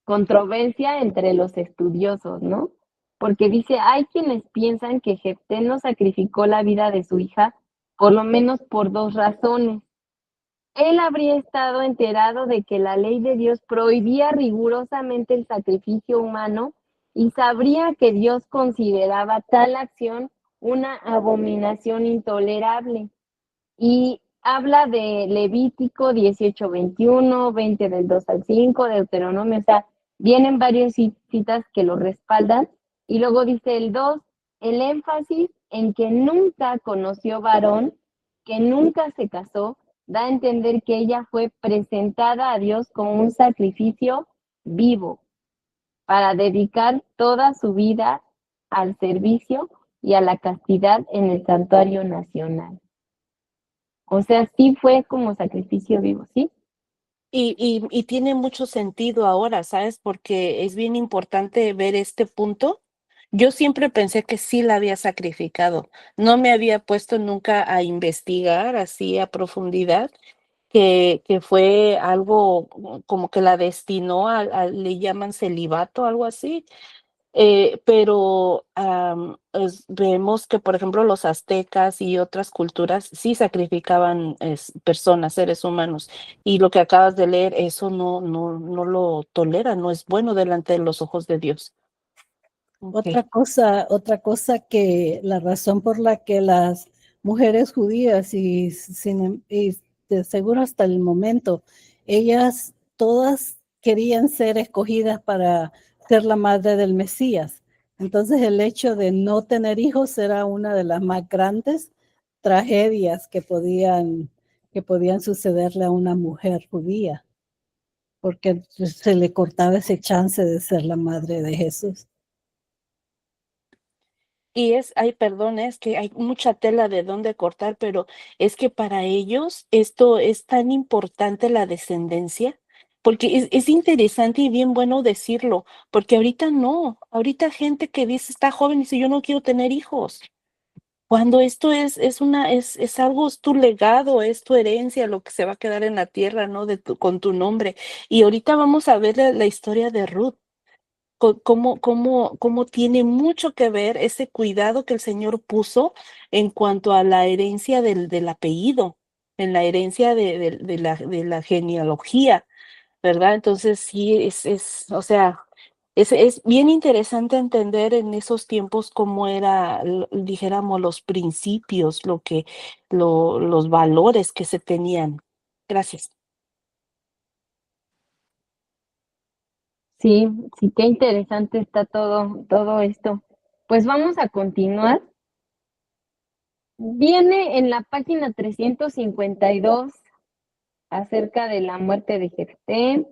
controversia entre los estudiosos, ¿no? Porque dice, hay quienes piensan que Jefté no sacrificó la vida de su hija, por lo menos por dos razones. Él habría estado enterado de que la ley de Dios prohibía rigurosamente el sacrificio humano y sabría que Dios consideraba tal acción una abominación intolerable. Y habla de Levítico 18:21, 20 del 2 al 5, Deuteronomio, o sea, vienen varias citas que lo respaldan. Y luego dice el 2, el énfasis en que nunca conoció varón, que nunca se casó, da a entender que ella fue presentada a Dios como un sacrificio vivo para dedicar toda su vida al servicio y a la castidad en el santuario nacional. O sea, sí fue como sacrificio vivo, ¿sí? Y tiene mucho sentido ahora, ¿sabes? Porque es bien importante ver este punto. Yo siempre pensé que sí la había sacrificado. No me había puesto nunca a investigar así a profundidad, que fue algo como que la destinó le llaman celibato, algo así. Pero vemos que, por ejemplo, los aztecas y otras culturas sí sacrificaban personas, seres humanos, y lo que acabas de leer, eso no lo tolera, no es bueno delante de los ojos de Dios. Okay. Otra cosa que la razón por la que las mujeres judías y de seguro hasta el momento, ellas todas querían ser escogidas para ser la madre del Mesías. Entonces el hecho de no tener hijos era una de las más grandes tragedias que podían sucederle a una mujer judía, porque se le cortaba ese chance de ser la madre de Jesús. Y ay, perdón, es que hay mucha tela de dónde cortar, pero es que para ellos esto es tan importante la descendencia, porque es interesante y bien bueno decirlo, porque ahorita no, ahorita gente que dice, está joven y dice, yo no quiero tener hijos. Cuando esto es algo, es tu legado, es tu herencia, lo que se va a quedar en la tierra, ¿no? Con tu nombre. Y ahorita vamos a ver la historia de Ruth, cómo tiene mucho que ver ese cuidado que el Señor puso en cuanto a la herencia del apellido, en la herencia de la genealogía, ¿verdad? Entonces sí, o sea, es bien interesante entender en esos tiempos cómo era, dijéramos, los principios, los valores que se tenían. Gracias. Sí, sí, qué interesante está todo esto. Pues vamos a continuar. Viene en la página 352 acerca de la muerte de Jefté,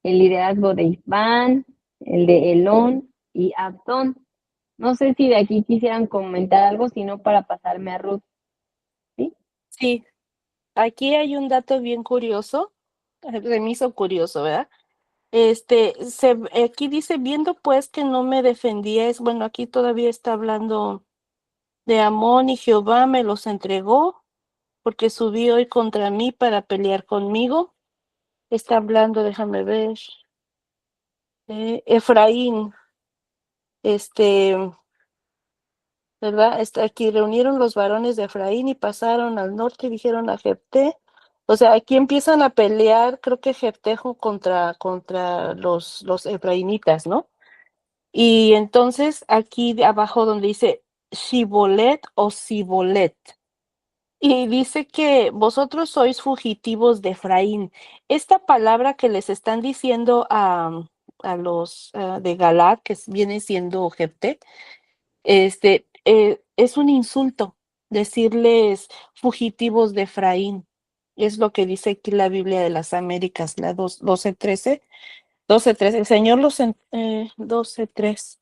el liderazgo de Isbán, el de Elón y Abdón. No sé si de aquí quisieran comentar algo, sino para pasarme a Ruth. ¿Sí? Sí, aquí hay un dato bien curioso, se me hizo curioso, ¿verdad? Aquí dice, viendo pues que no me defendíais, bueno, aquí todavía está hablando de Amón y Jehová me los entregó, porque subí hoy contra mí para pelear conmigo. Está hablando, déjame ver, Efraín, este, ¿verdad? Está aquí, reunieron los varones de Efraín y pasaron al norte y dijeron a Jefté. O sea, aquí empiezan a pelear, creo que Jefté contra los efraínitas, ¿no? Y entonces aquí abajo donde dice Shibolet o Sibolet. Y dice que vosotros sois fugitivos de Efraín. Esta palabra que les están diciendo a los de Galaad, que viene siendo Jefté, es un insulto decirles fugitivos de Efraín. Es lo que dice aquí la Biblia de las Américas, la 12:13. 12:13. El Señor 12:3.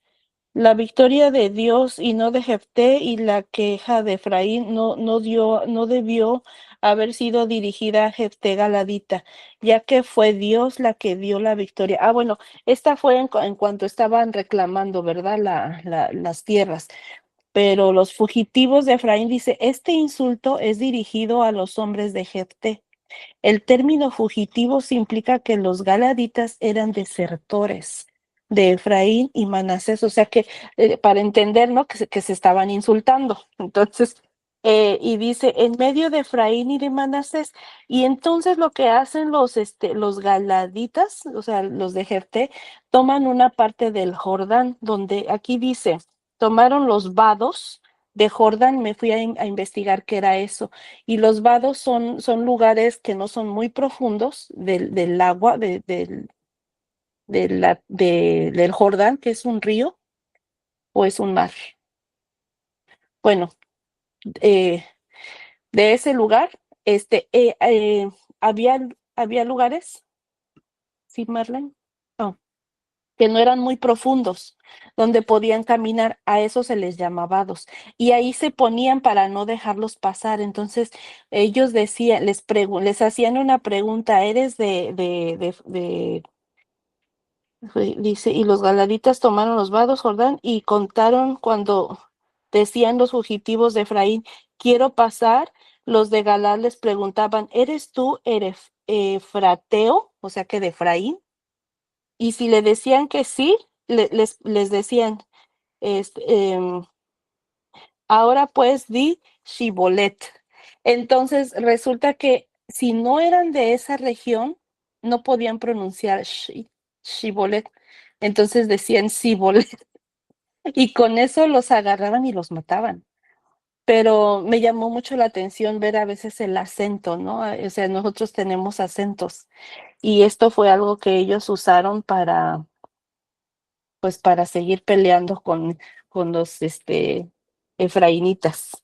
La victoria de Dios y no de Jefté y la queja de Efraín no debió haber sido dirigida a Jefté Galadita, ya que fue Dios la que dio la victoria. Bueno, esta fue en cuanto estaban reclamando, ¿verdad? Las tierras. Pero los fugitivos de Efraín dice, este insulto es dirigido a los hombres de Jefté. El término fugitivos implica que los galaditas eran desertores de Efraín y Manasés, o sea que para entender, ¿no? Que se estaban insultando. Entonces, y dice, en medio de Efraín y de Manasés, y entonces lo que hacen los galaditas, o sea, los de Jefté, toman una parte del Jordán, donde aquí dice, tomaron los vados de Jordán, me fui a investigar qué era eso y los vados son lugares que no son muy profundos del agua, del Jordán, que es un río o es un mar. Bueno, eh, de ese lugar, había lugares, ¿sí, Marlene? Oh, que no eran muy profundos, donde podían caminar, a eso se les llamaba vados, y ahí se ponían para no dejarlos pasar. Entonces, ellos decían, les hacían una pregunta, ¿eres dice, y los galaditas tomaron los vados, Jordán, y contaron cuando decían los fugitivos de Efraín, quiero pasar, los de Galad les preguntaban, ¿eres tú, Efrateo? O sea que de Efraín. Y si le decían que sí, les decían, este, ahora pues di Shibolet. Entonces resulta que si no eran de esa región, no podían pronunciar Shibolet. Entonces decían Sibolet. Y con eso los agarraban y los mataban. Pero me llamó mucho la atención ver a veces el acento, ¿no? O sea, nosotros tenemos acentos. Y esto fue algo que ellos usaron pues para seguir peleando con los efraínitas.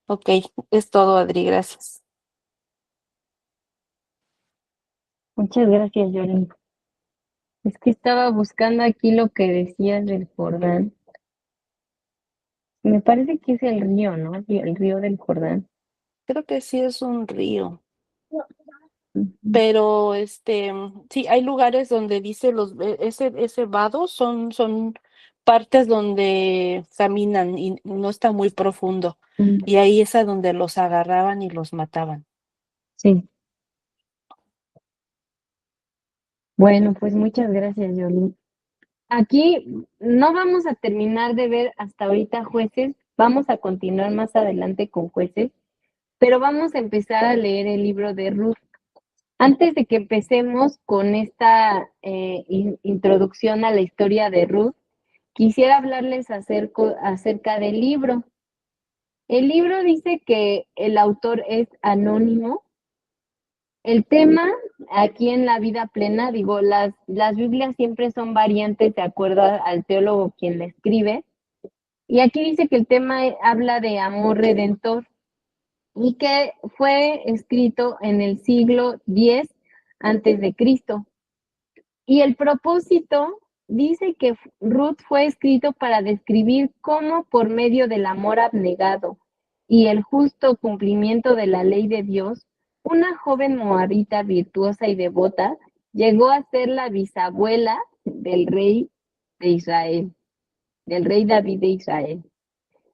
Ok, es todo, Adri, gracias. Muchas gracias, Yoli. Es que estaba buscando aquí lo que decías del Jordán. Me parece que es el río, ¿no? El río del Jordán. Creo que sí es un río, Ujú. pero sí, hay lugares donde dice ese vado son partes donde caminan y no está muy profundo. Y ahí es a donde los agarraban y los mataban. Sí. Bueno, pues muchas gracias, Yoli. Aquí no vamos a terminar de ver hasta ahorita jueces, vamos a continuar más adelante con jueces, pero vamos a empezar a leer el libro de Ruth. Antes de que empecemos con esta introducción a la historia de Ruth, quisiera hablarles acerca del libro. El libro dice que el autor es anónimo El tema aquí en la vida plena, digo, las Biblias siempre son variantes de acuerdo al teólogo quien la escribe. Y aquí dice que el tema habla de amor redentor y que fue escrito en el siglo X antes de Cristo. Y el propósito dice que Ruth fue escrito para describir cómo por medio del amor abnegado y el justo cumplimiento de la ley de Dios, una joven moabita virtuosa y devota llegó a ser la bisabuela del rey de Israel, del rey David de Israel.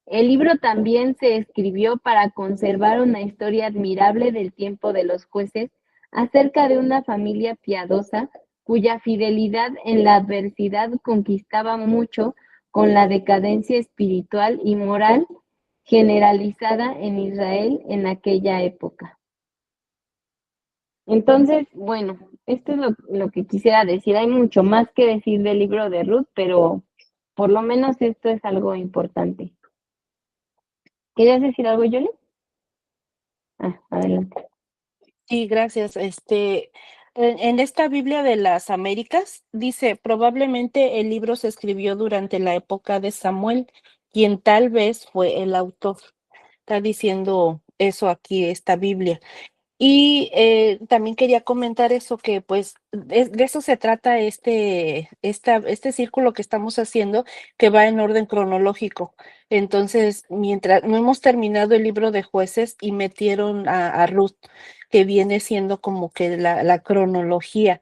El libro también se escribió para conservar una historia admirable del tiempo de los jueces acerca de una familia piadosa cuya fidelidad en la adversidad conquistaba mucho con la decadencia espiritual y moral generalizada en Israel en aquella época. Entonces, bueno, esto es lo que quisiera decir. Hay mucho más que decir del libro de Ruth, pero por lo menos esto es algo importante. ¿Querías decir algo, Yoli? Adelante. Sí, gracias. En esta Biblia de las Américas dice, probablemente el libro se escribió durante la época de Samuel, quien tal vez fue el autor. Está diciendo eso aquí, esta Biblia. Y también quería comentar eso, que pues de eso se trata este círculo que estamos haciendo, que va en orden cronológico. Entonces, mientras no hemos terminado el libro de Jueces y metieron a Ruth, que viene siendo como que la cronología.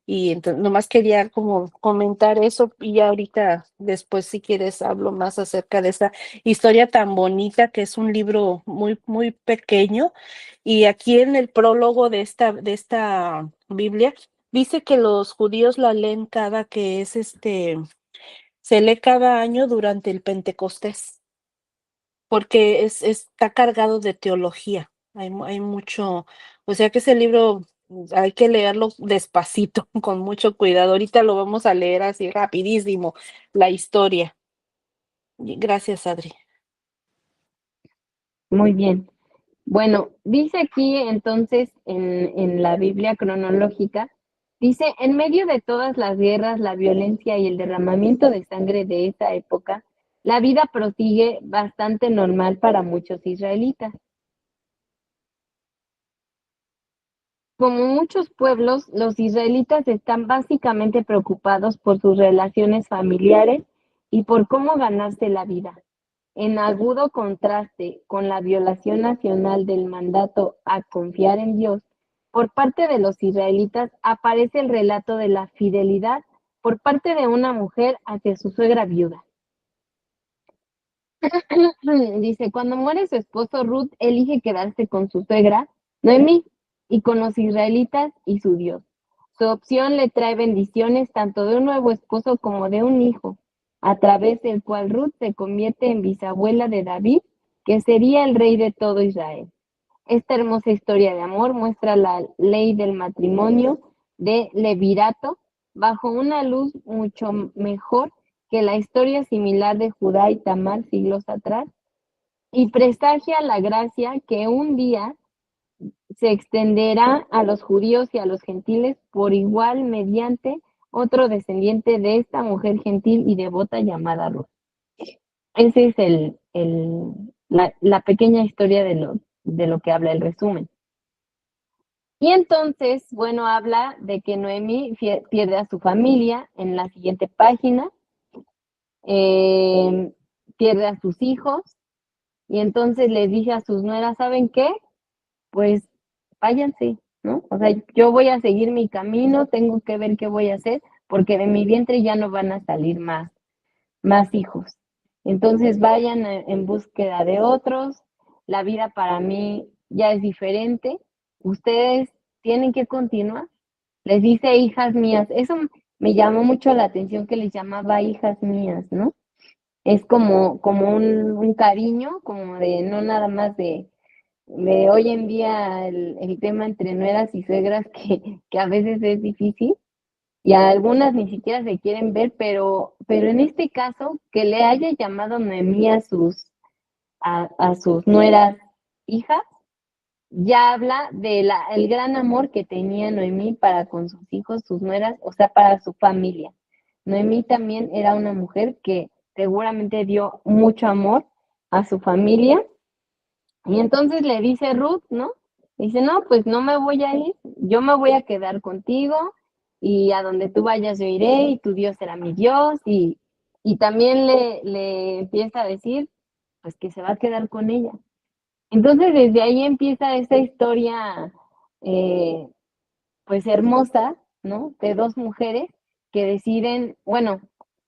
Y entonces, nomás quería como comentar eso y ya ahorita después, si quieres, hablo más acerca de esa historia tan bonita, que es un libro muy, muy pequeño. Y aquí en el prólogo de esta Biblia dice que los judíos la leen cada que es se lee cada año durante el Pentecostés, porque está cargado de teología. Hay mucho, o sea que ese libro hay que leerlo despacito, con mucho cuidado. Ahorita lo vamos a leer así rapidísimo, la historia. Gracias, Adri. Muy bien. Bueno, dice aquí entonces en la Biblia cronológica, dice, en medio de todas las guerras, la violencia y el derramamiento de sangre de esa época, la vida prosigue bastante normal para muchos israelitas. Como muchos pueblos, los israelitas están básicamente preocupados por sus relaciones familiares y por cómo ganarse la vida. En agudo contraste con la violación nacional del mandato a confiar en Dios, por parte de los israelitas aparece el relato de la fidelidad por parte de una mujer hacia su suegra viuda. Dice, cuando muere su esposo, Ruth elige quedarse con su suegra, Noemí, y con los israelitas y su Dios. Su opción le trae bendiciones tanto de un nuevo esposo como de un hijo, a través del cual Ruth se convierte en bisabuela de David, que sería el rey de todo Israel. Esta hermosa historia de amor muestra la ley del matrimonio de Levirato bajo una luz mucho mejor que la historia similar de Judá y Tamar siglos atrás, y presagia la gracia que un día se extenderá a los judíos y a los gentiles por igual mediante otro descendiente de esta mujer gentil y devota llamada Ruth. Ese es la pequeña historia de lo que habla el resumen. Y entonces, bueno, habla de que Noemí pierde a su familia en la siguiente página, pierde a sus hijos, y entonces les dice a sus nueras, ¿saben qué? Pues váyanse, ¿no? O sea, yo voy a seguir mi camino, tengo que ver qué voy a hacer, porque de mi vientre ya no van a salir más hijos. Entonces vayan en búsqueda de otros, la vida para mí ya es diferente, ustedes tienen que continuar. Les dice hijas mías, eso me llamó mucho la atención que les llamaba hijas mías, ¿no? Es como un cariño, como de no nada más de hoy en día el tema entre nueras y suegras que a veces es difícil y a algunas ni siquiera se quieren ver, pero en este caso que le haya llamado Noemí a sus nueras hijas, ya habla de el gran amor que tenía Noemí para con sus hijos, sus nueras, o sea, para su familia. Noemí también era una mujer que seguramente dio mucho amor a su familia. Y entonces le dice Ruth, ¿no? Dice, no, pues no me voy a ir, yo me voy a quedar contigo y a donde tú vayas yo iré y tu Dios será mi Dios. Y también le empieza a decir, pues que se va a quedar con ella. Entonces desde ahí empieza esta historia, eh, pues hermosa, ¿no? De dos mujeres que deciden, bueno,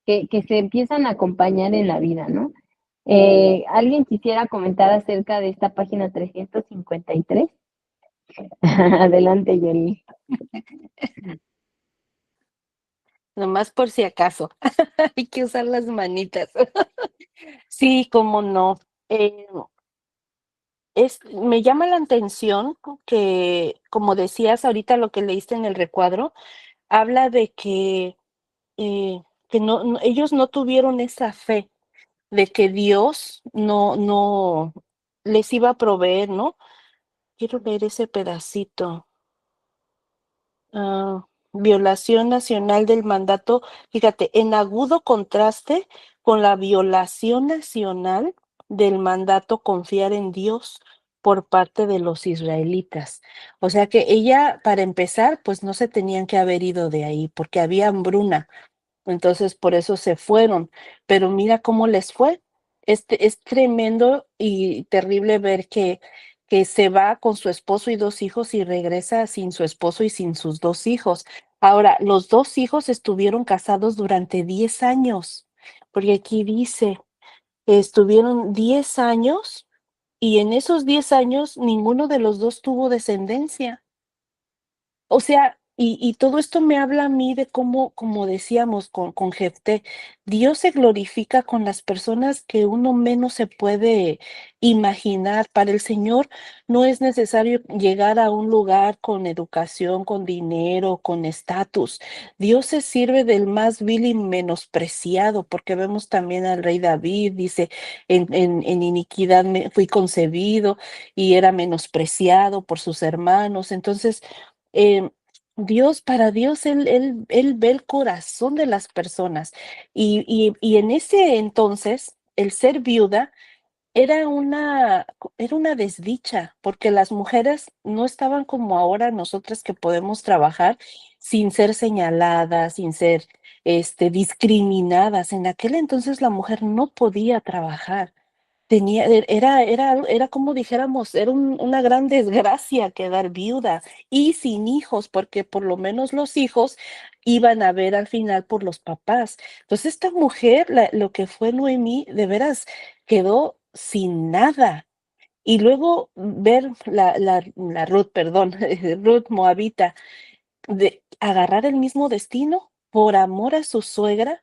que se empiezan a acompañar en la vida, ¿no? ¿Alguien quisiera comentar acerca de esta página 353? Adelante, Jenny. Nomás por si acaso, hay que usar las manitas. Sí, cómo no. Eh, me llama la atención que, como decías ahorita, lo que leíste en el recuadro, habla de que ellos no tuvieron esa fe de que Dios no les iba a proveer, ¿no? Quiero ver ese pedacito. Violación nacional del mandato, fíjate, en agudo contraste con la violación nacional del mandato confiar en Dios por parte de los israelitas. O sea que ella, para empezar, pues no se tenían que haber ido de ahí porque había hambruna. Entonces, por eso se fueron. Pero mira cómo les fue. Es tremendo y terrible ver que se va con su esposo y dos hijos y regresa sin su esposo y sin sus dos hijos. Ahora, los dos hijos estuvieron casados durante 10 años, porque aquí dice, estuvieron 10 años y en esos 10 años ninguno de los dos tuvo descendencia. O sea, y todo esto me habla a mí de cómo, como decíamos con Jefté, Dios se glorifica con las personas que uno menos se puede imaginar. Para el Señor no es necesario llegar a un lugar con educación, con dinero, con estatus. Dios se sirve del más vil y menospreciado, porque vemos también al rey David, dice, en iniquidad me fui concebido y era menospreciado por sus hermanos. Entonces, eh, Dios, para Dios, él ve el corazón de las personas. Y en ese entonces, el ser viuda era una desdicha, porque las mujeres no estaban como ahora nosotras que podemos trabajar sin ser señaladas, sin ser discriminadas. En aquel entonces la mujer no podía trabajar. Era como dijéramos, era una gran desgracia quedar viuda y sin hijos, porque por lo menos los hijos iban a ver al final por los papás. Entonces, esta mujer, lo que fue Noemí, de veras quedó sin nada. Y luego ver la Ruth, perdón, Ruth Moabita, de agarrar el mismo destino por amor a su suegra.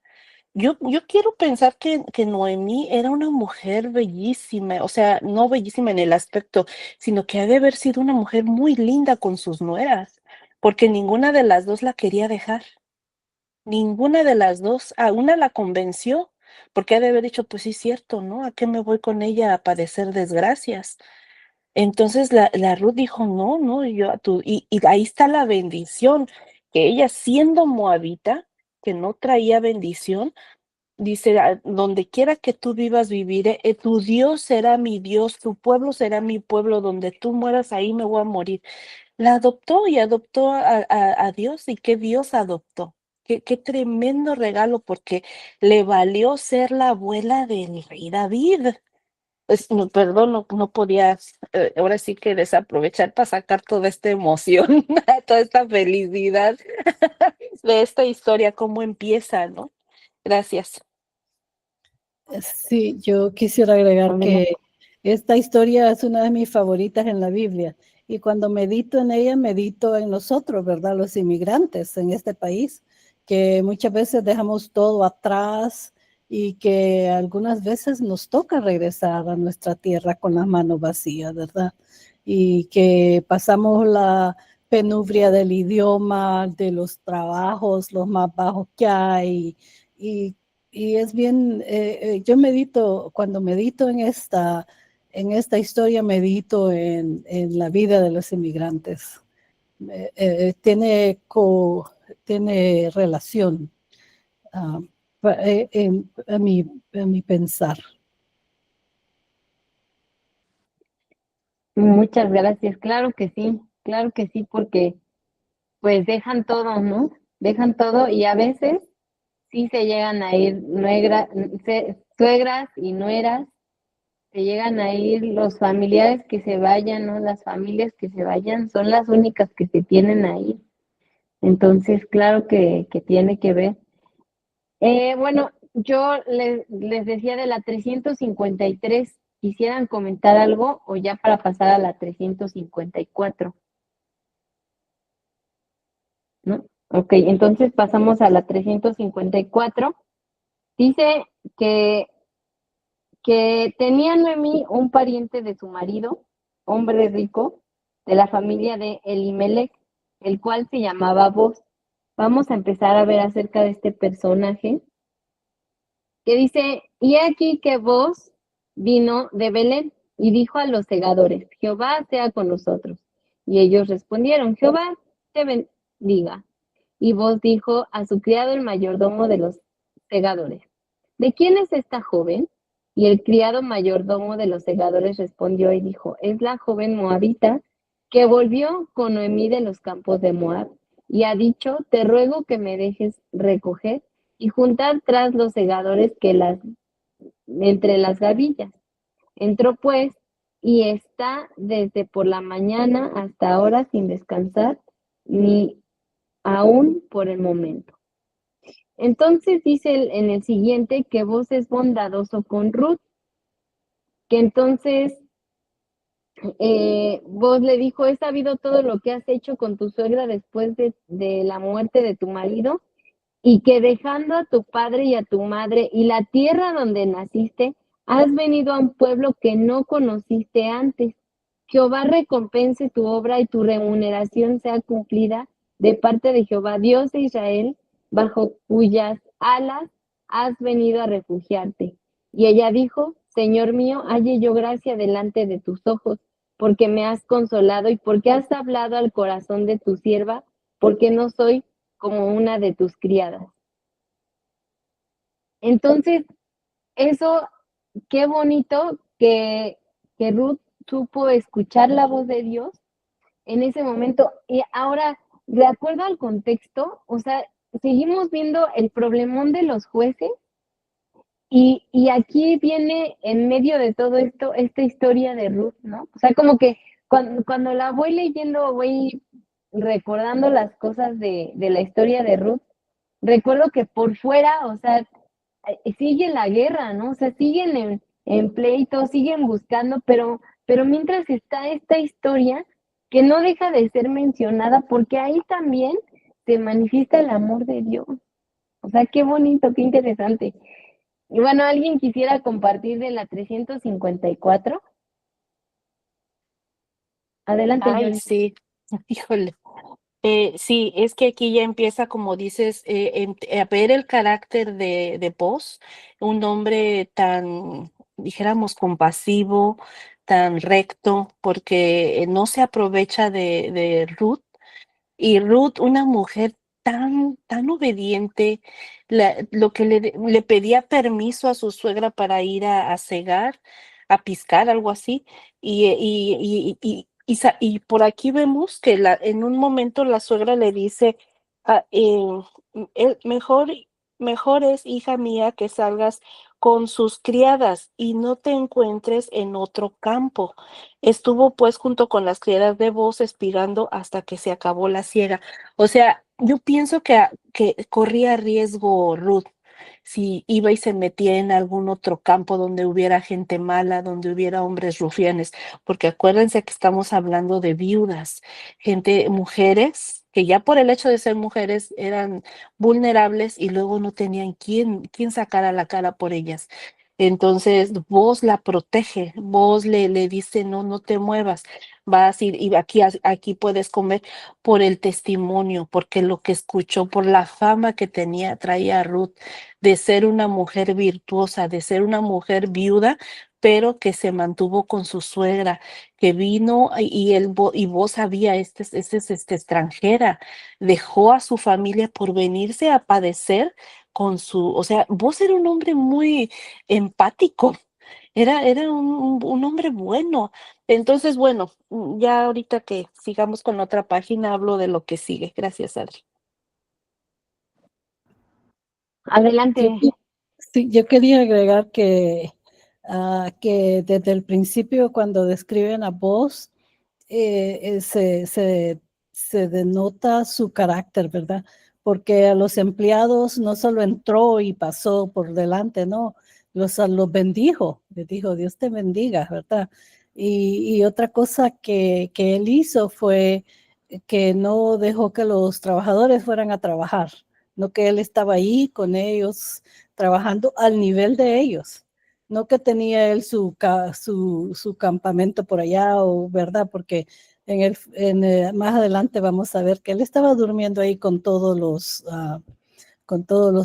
Yo quiero pensar que Noemí era una mujer bellísima, o sea, no bellísima en el aspecto, sino que ha de haber sido una mujer muy linda con sus nueras, porque ninguna de las dos la quería dejar, ninguna de las dos, a una la convenció, porque ha de haber dicho, pues sí, es cierto, ¿no? ¿A qué me voy con ella a padecer desgracias? Entonces la Ruth dijo, no, no, y ahí está la bendición, que ella siendo moabita, que no traía bendición, dice, donde quiera que tú vivas, viviré, tu Dios será mi Dios, tu pueblo será mi pueblo, donde tú mueras, ahí me voy a morir. La adoptó y adoptó a Dios, y qué Dios adoptó. Qué tremendo regalo, porque le valió ser la abuela del rey David. No, perdón, no podía, ahora sí que desaprovechar para sacar toda esta emoción, toda esta felicidad de esta historia, cómo empieza, ¿no? Gracias. Sí, yo quisiera agregar que esta historia es una de mis favoritas en la Biblia y cuando medito en ella, medito en nosotros, ¿verdad? Los inmigrantes en este país, que muchas veces dejamos todo atrás y que algunas veces nos toca regresar a nuestra tierra con las manos vacías, ¿verdad? Y que pasamos la penubria del idioma, de los trabajos, los más bajos que hay y es bien, yo medito, cuando medito en en esta historia medito en la vida de los inmigrantes. Tiene relación a mi pensar. Muchas gracias. Claro que sí, porque pues dejan todo, ¿no? Dejan todo y a veces sí se llegan a ir suegras y nueras, se llegan a ir los familiares que se vayan, ¿no? Las familias que se vayan son las únicas que se tienen ahí. Entonces, claro que tiene que ver. Bueno, yo les decía de la 353, ¿quisieran comentar algo o ya para pasar a la 354? ¿No? Ok, entonces pasamos a la 354. Dice que, que tenía Noemí un pariente de su marido, hombre rico, de la familia de Elimelech, el cual se llamaba Boz. Vamos a empezar a ver acerca de este personaje que dice, y aquí que Boz vino de Belén y dijo a los segadores, Jehová sea con nosotros. Y ellos respondieron, Jehová te bendiga. Y Boz dijo a su criado el mayordomo de los segadores, ¿de quién es esta joven? Y el criado mayordomo de los segadores respondió y dijo, es la joven moabita que volvió con Noemí de los campos de Moab y ha dicho, te ruego que me dejes recoger y juntar tras los segadores entre las gavillas. Entró pues y está desde por la mañana hasta ahora sin descansar, ni aún por el momento. Entonces dice en el siguiente que Boz es bondadoso con Ruth, que entonces Boz le dijo, he sabido todo lo que has hecho con tu suegra después de la muerte de tu marido, y que dejando a tu padre y a tu madre y la tierra donde naciste, has venido a un pueblo que no conociste antes. Jehová recompense tu obra y tu remuneración sea cumplida de parte de Jehová, Dios de Israel, bajo cuyas alas has venido a refugiarte. Y ella dijo, Señor mío, halle yo gracia delante de tus ojos, porque me has consolado y porque has hablado al corazón de tu sierva, porque no soy como una de tus criadas. Entonces, eso, qué bonito que Ruth supo escuchar la voz de Dios en ese momento. Y ahora, de acuerdo al contexto, o sea, seguimos viendo el problemón de los jueces y aquí viene en medio de todo esto esta historia de Ruth, ¿no? O sea, como que cuando la voy leyendo, voy recordando las cosas de la historia de Ruth, recuerdo que por fuera, o sea, sigue la guerra, ¿no? O sea, siguen en pleito, siguen buscando, pero mientras está esta historia que no deja de ser mencionada, porque ahí también se manifiesta el amor de Dios. O sea, qué bonito, qué interesante. Y bueno, ¿alguien quisiera compartir de la 354? Adelante, Ay, Yoli. sí, híjole. Sí, es que aquí ya empieza, como dices, a ver el carácter de Boz, un hombre tan, dijéramos, compasivo, tan recto, porque no se aprovecha de Ruth. Y Ruth, una mujer tan obediente, lo que le pedía permiso a su suegra para ir a cegar, a piscar, algo así, y por aquí vemos que en un momento la suegra le dice, ah, mejor es, hija mía, que salgas con sus criadas y no te encuentres en otro campo. Estuvo pues junto con las criadas de Boz espigando hasta que se acabó la siega. O sea, yo pienso que corría riesgo Ruth si iba y se metía en algún otro campo donde hubiera gente mala, donde hubiera hombres rufianes, porque acuérdense que estamos hablando de viudas, mujeres que ya por el hecho de ser mujeres eran vulnerables y luego no tenían quién sacara la cara por ellas. Entonces, vos la protege, vos le dice, no, no te muevas, vas y aquí puedes comer por el testimonio, porque lo que escuchó, por la fama que traía Ruth de ser una mujer virtuosa, de ser una mujer viuda, pero que se mantuvo con su suegra, que vino y vos sabía, esta extranjera, dejó a su familia por venirse a padecer o sea, vos era un hombre muy empático, era un hombre bueno. Entonces, bueno, ya ahorita que sigamos con otra página, hablo de lo que sigue. Gracias, Adri. Yo, Adelante. sí, yo quería agregar que desde el principio, cuando describen a Boaz, se denota su carácter, ¿verdad? Porque a los empleados no solo entró y pasó por delante, no, los bendijo, les dijo, Dios te bendiga, ¿verdad? Y otra cosa que él hizo fue que no dejó que los trabajadores fueran a trabajar, no, que él estaba ahí con ellos, trabajando al nivel de ellos. No que tenía él su campamento por allá, o verdad, porque más adelante vamos a ver que él estaba durmiendo ahí con todos los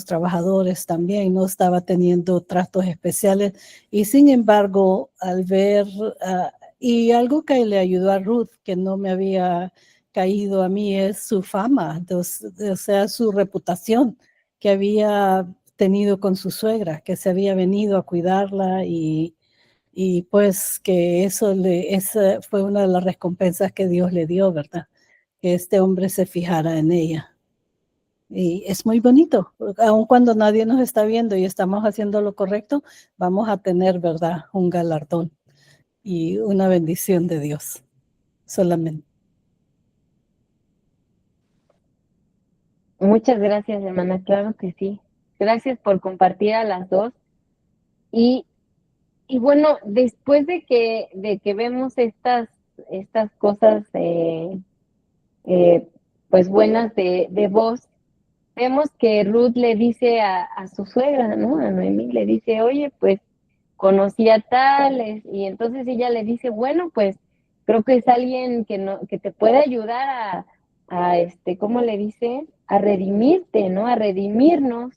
trabajadores también, no estaba teniendo tratos especiales. Y sin embargo, al ver, y algo que le ayudó a Ruth, que no me había caído a mí, es su fama, o sea, su reputación que había tenido con su suegra, que se había venido a cuidarla, y pues que esa fue una de las recompensas que Dios le dio, ¿verdad? Que este hombre se fijara en ella. Y es muy bonito, aun cuando nadie nos está viendo y estamos haciendo lo correcto, vamos a tener, ¿verdad? Un galardón y una bendición de Dios, solamente. Muchas gracias, hermana. Claro que sí. Gracias por compartir a las dos. Y, y bueno, después de que vemos estas cosas eh, pues buenas de vos, vemos que Ruth le dice a su suegra, ¿no? A Noemí, le dice, oye, pues conocí a tales, y entonces ella le dice, bueno, pues creo que es alguien que te puede ayudar ¿cómo le dice? A redimirte, ¿no? A redimirnos.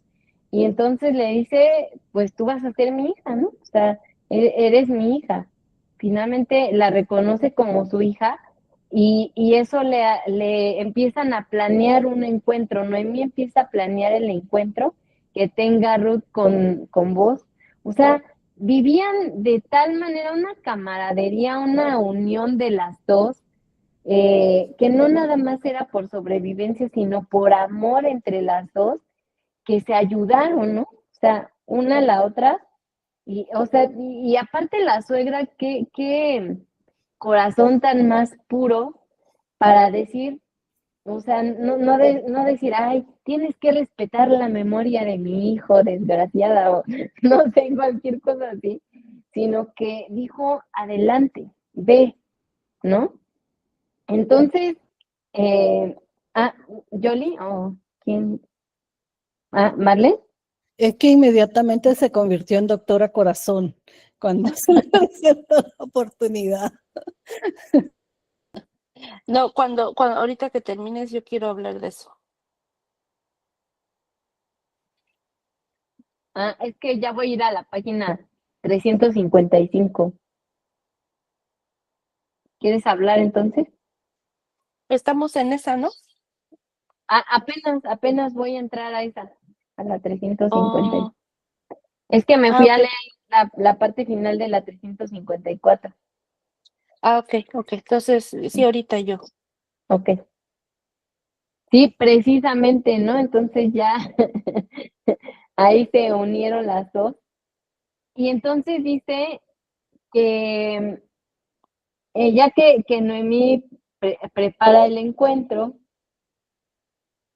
Y entonces le dice, pues tú vas a ser mi hija, ¿no? O sea, eres mi hija. Finalmente la reconoce como su hija, y eso le empiezan a planear un encuentro. Noemí empieza a planear el encuentro que tenga Ruth con vos. O sea, vivían de tal manera una camaradería, una unión de las dos, que no nada más era por sobrevivencia, sino por amor entre las dos, que se ayudaron, ¿no? O sea, una a la otra. Y, o sea, y aparte la suegra, qué corazón tan más puro para decir, o sea, no decir, ay, tienes que respetar la memoria de mi hijo, desgraciada, o no sé, cualquier cosa así, sino que dijo, adelante, ve, ¿no? Entonces, eh, ah, Yoli, o quién, Marlene. Es que inmediatamente se convirtió en doctora corazón cuando se le presentó la oportunidad. No, cuando ahorita que termines, yo quiero hablar de eso. Es que ya voy a ir a la página 355. ¿Quieres hablar entonces? Estamos en esa, ¿no? Apenas voy a entrar a la 350. Oh, Es que me fui a ok. leer la parte final de la 354. Ok. Entonces, sí, ahorita yo. Ok. Sí, precisamente, ¿no? Entonces ya ahí se unieron las dos. Y entonces dice que ya que Noemí prepara el encuentro,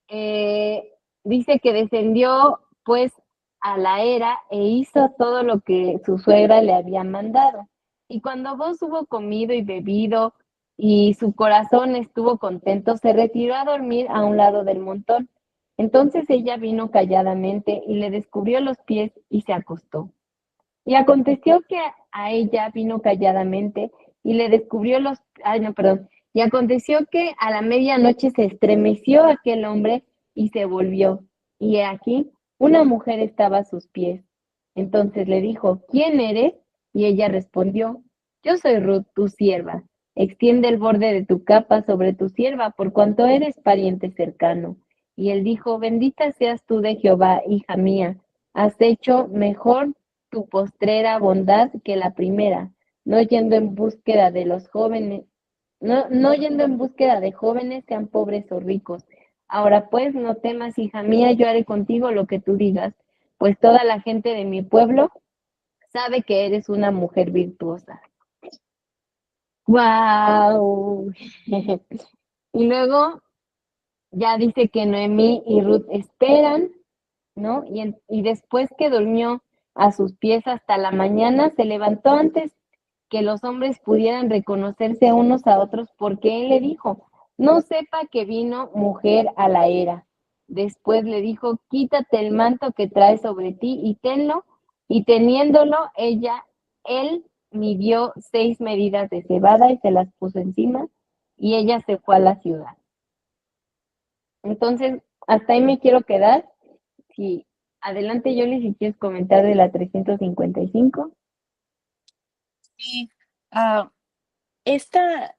dice que descendió pues a la era e hizo todo lo que su suegra le había mandado. Y cuando vos hubo comido y bebido y su corazón estuvo contento, se retiró a dormir a un lado del montón. Entonces ella vino calladamente y le descubrió los pies y se acostó. Y aconteció que a ella vino calladamente y le descubrió los... Ay, no, perdón. Y aconteció que a la medianoche se estremeció aquel hombre y se volvió. Y he aquí, una mujer estaba a sus pies. Entonces le dijo, ¿quién eres? Y ella respondió, yo soy Ruth, tu sierva. Extiende el borde de tu capa sobre tu sierva, por cuanto eres pariente cercano. Y él dijo, bendita seas tú de Jehová, hija mía. Has hecho mejor tu postrera bondad que la primera, no yendo en búsqueda de los jóvenes, no yendo en búsqueda de jóvenes, sean pobres o ricos. Ahora pues, no temas, hija mía, yo haré contigo lo que tú digas, pues toda la gente de mi pueblo sabe que eres una mujer virtuosa. ¡Wow! Y luego ya dice que Noemí y Ruth esperan, ¿no? Y después que durmió a sus pies hasta la mañana, se levantó antes que los hombres pudieran reconocerse unos a otros, porque él le dijo, no sepa que vino mujer a la era. Después le dijo, quítate el manto que traes sobre ti y tenlo, y teniéndolo, él midió 6 medidas de cebada y se las puso encima, y ella se fue a la ciudad. Entonces, hasta ahí me quiero quedar. Sí, adelante, Yoli, si quieres comentar de la 355. Sí, ah, esta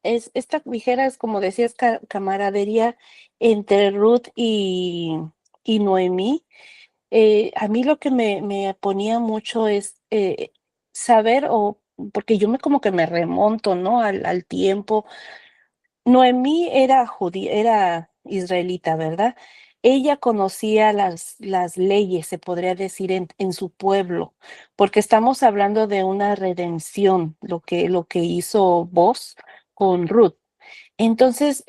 dijeras, como decías, camaradería entre Ruth y Noemí. A mí lo que me ponía mucho es saber, porque yo como que me remonto, ¿no? Al tiempo. Noemí era judía, era israelita, ¿verdad? Ella conocía las leyes, se podría decir, en su pueblo, porque estamos hablando de una redención, lo que hizo Boz con Ruth. Entonces,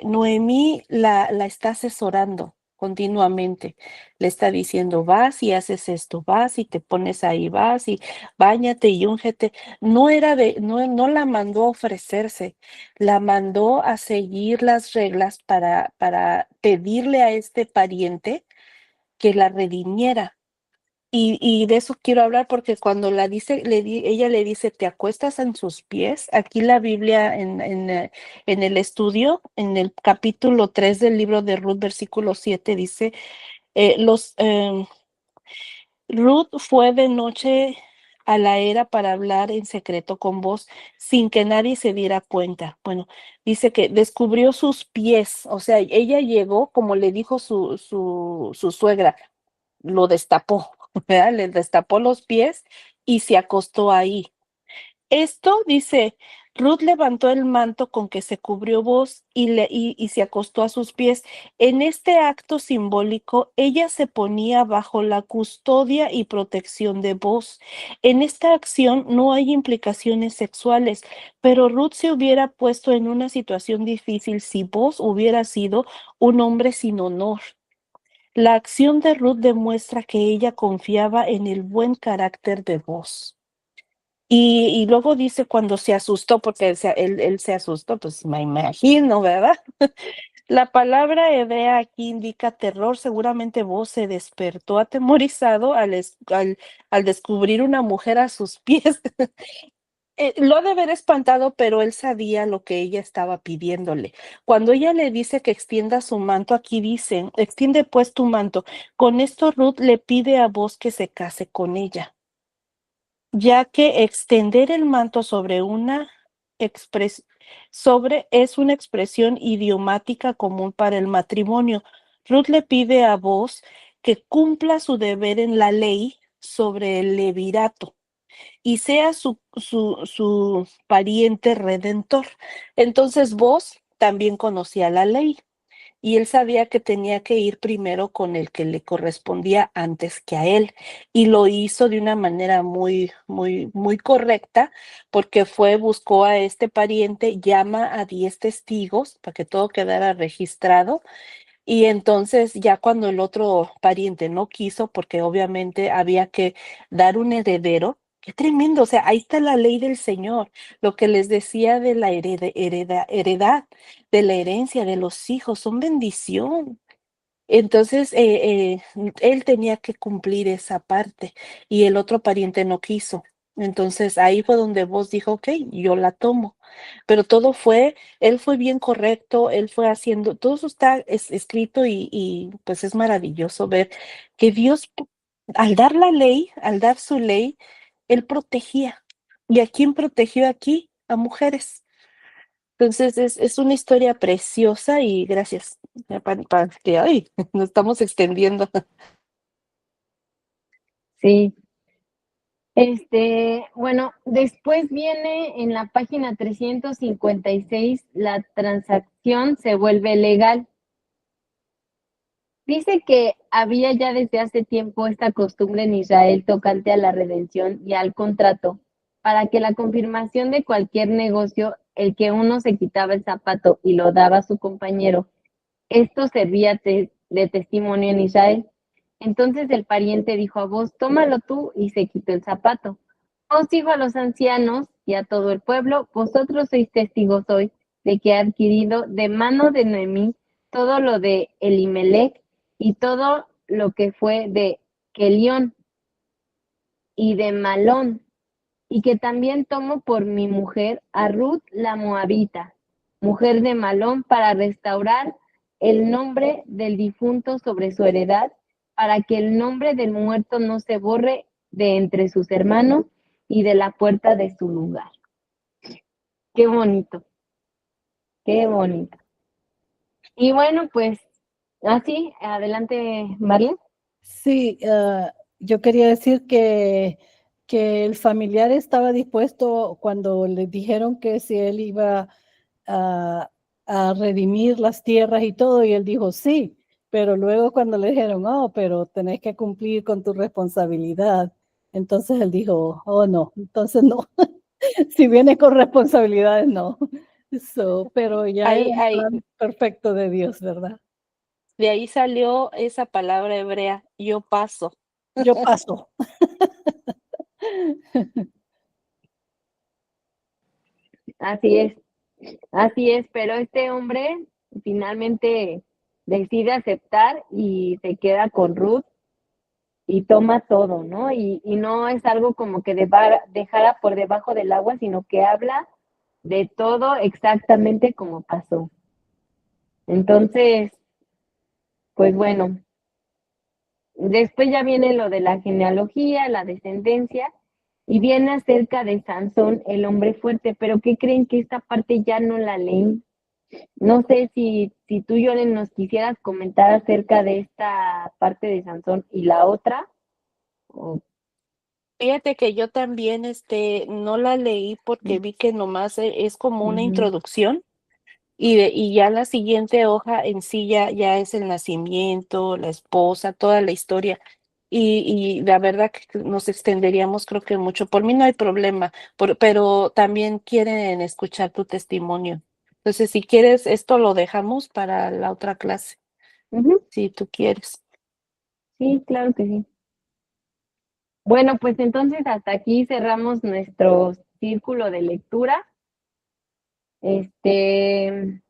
Noemí la está asesorando continuamente. Le está diciendo, vas y haces esto, vas y te pones ahí, vas y báñate y úngete. No la mandó a ofrecerse, la mandó a seguir las reglas para pedirle a este pariente que la redimiera. Y de eso quiero hablar porque cuando ella le dice, te acuestas en sus pies, aquí la Biblia en el estudio, en el capítulo 3 del libro de Ruth, versículo 7, dice, Ruth fue de noche a la era para hablar en secreto con vos sin que nadie se diera cuenta. Bueno, dice que descubrió sus pies, o sea, ella llegó, como le dijo su suegra, lo destapó, ¿verdad? Le destapó los pies y se acostó ahí. Esto dice, Ruth levantó el manto con que se cubrió Boz y se acostó a sus pies. En este acto simbólico, ella se ponía bajo la custodia y protección de Boz. En esta acción no hay implicaciones sexuales, pero Ruth se hubiera puesto en una situación difícil si Boz hubiera sido un hombre sin honor. La acción de Ruth demuestra que ella confiaba en el buen carácter de Boz. Y luego dice cuando se asustó, porque él se asustó, pues me imagino, ¿verdad? La palabra hebrea aquí indica terror. Seguramente Boz se despertó atemorizado al descubrir una mujer a sus pies. Lo ha de haber espantado, pero él sabía lo que ella estaba pidiéndole. Cuando ella le dice que extienda su manto, aquí dicen, extiende pues tu manto. Con esto Ruth le pide a Boz que se case con ella, ya que extender el manto es una expresión idiomática común para el matrimonio. Ruth le pide a Boz que cumpla su deber en la ley sobre el levirato y sea su pariente redentor. Entonces Boz también conocía la ley y él sabía que tenía que ir primero con el que le correspondía antes que a él. Y lo hizo de una manera muy, muy, muy correcta, porque buscó a este pariente, llama a 10 testigos para que todo quedara registrado. Y entonces ya cuando el otro pariente no quiso, porque obviamente había que dar un heredero, qué tremendo, o sea, ahí está la ley del Señor, lo que les decía de la heredad, de la herencia de los hijos, son bendición. Entonces, él tenía que cumplir esa parte y el otro pariente no quiso. Entonces ahí fue donde vos dijo, ok, yo la tomo. Pero él fue bien correcto, él fue haciendo, todo eso está escrito y pues es maravilloso ver que Dios, al dar la ley, al dar su ley, él protegía. ¿Y a quién protegió aquí? A mujeres. Entonces es una historia preciosa y gracias. Ya para que, ay, nos estamos extendiendo. Sí. Bueno, después viene en la página 356, la transacción se vuelve legal. Dice que había ya desde hace tiempo esta costumbre en Israel tocante a la redención y al contrato, para que la confirmación de cualquier negocio, el que uno se quitaba el zapato y lo daba a su compañero, esto servía de testimonio en Israel. Entonces el pariente dijo a vos, tómalo tú, y se quitó el zapato. Os dijo a los ancianos y a todo el pueblo, vosotros sois testigos hoy de que he adquirido de mano de Noemí todo lo de Elimelech y todo lo que fue de Kelión y de Malón, y que también tomo por mi mujer a Ruth la Moabita, mujer de Malón, para restaurar el nombre del difunto sobre su heredad, para que el nombre del muerto no se borre de entre sus hermanos y de la puerta de su lugar. Qué bonito, qué bonito. Y bueno, pues así, adelante, María. Sí, yo quería decir que el familiar estaba dispuesto cuando le dijeron que si él iba a, a redimir las tierras y todo, y él dijo sí, pero luego cuando le dijeron, oh, pero tenés que cumplir con tu responsabilidad, entonces él dijo, oh, no, entonces no, si viene con responsabilidades, no. Pero ya era Ahí, un ahí, plan perfecto de Dios, ¿verdad? de ahí salió esa palabra hebrea, yo paso. Yo paso. Así es, pero este hombre finalmente decide aceptar y se queda con Ruth y toma todo, ¿no? Y no es algo como que dejara por debajo del agua, sino que habla de todo exactamente como pasó. Entonces, pues bueno, después ya viene lo de la genealogía, la descendencia, y viene acerca de Sansón, el hombre fuerte, pero ¿qué creen que esta parte ya no la leí? No sé si tú, Yolen, nos quisieras comentar acerca de esta parte de Sansón y la otra. o- Fíjate que yo también, no la leí porque vi que nomás es como una Ujú. introducción y ya la siguiente hoja en sí ya es el nacimiento, la esposa, toda la historia. Y la verdad que nos extenderíamos creo que mucho. Por mí no hay problema, pero también quieren escuchar tu testimonio. Entonces, si quieres, esto lo dejamos para la otra clase, Ujú. si tú quieres. Sí, claro que sí. Bueno, pues entonces hasta aquí cerramos nuestro círculo de lectura. Este,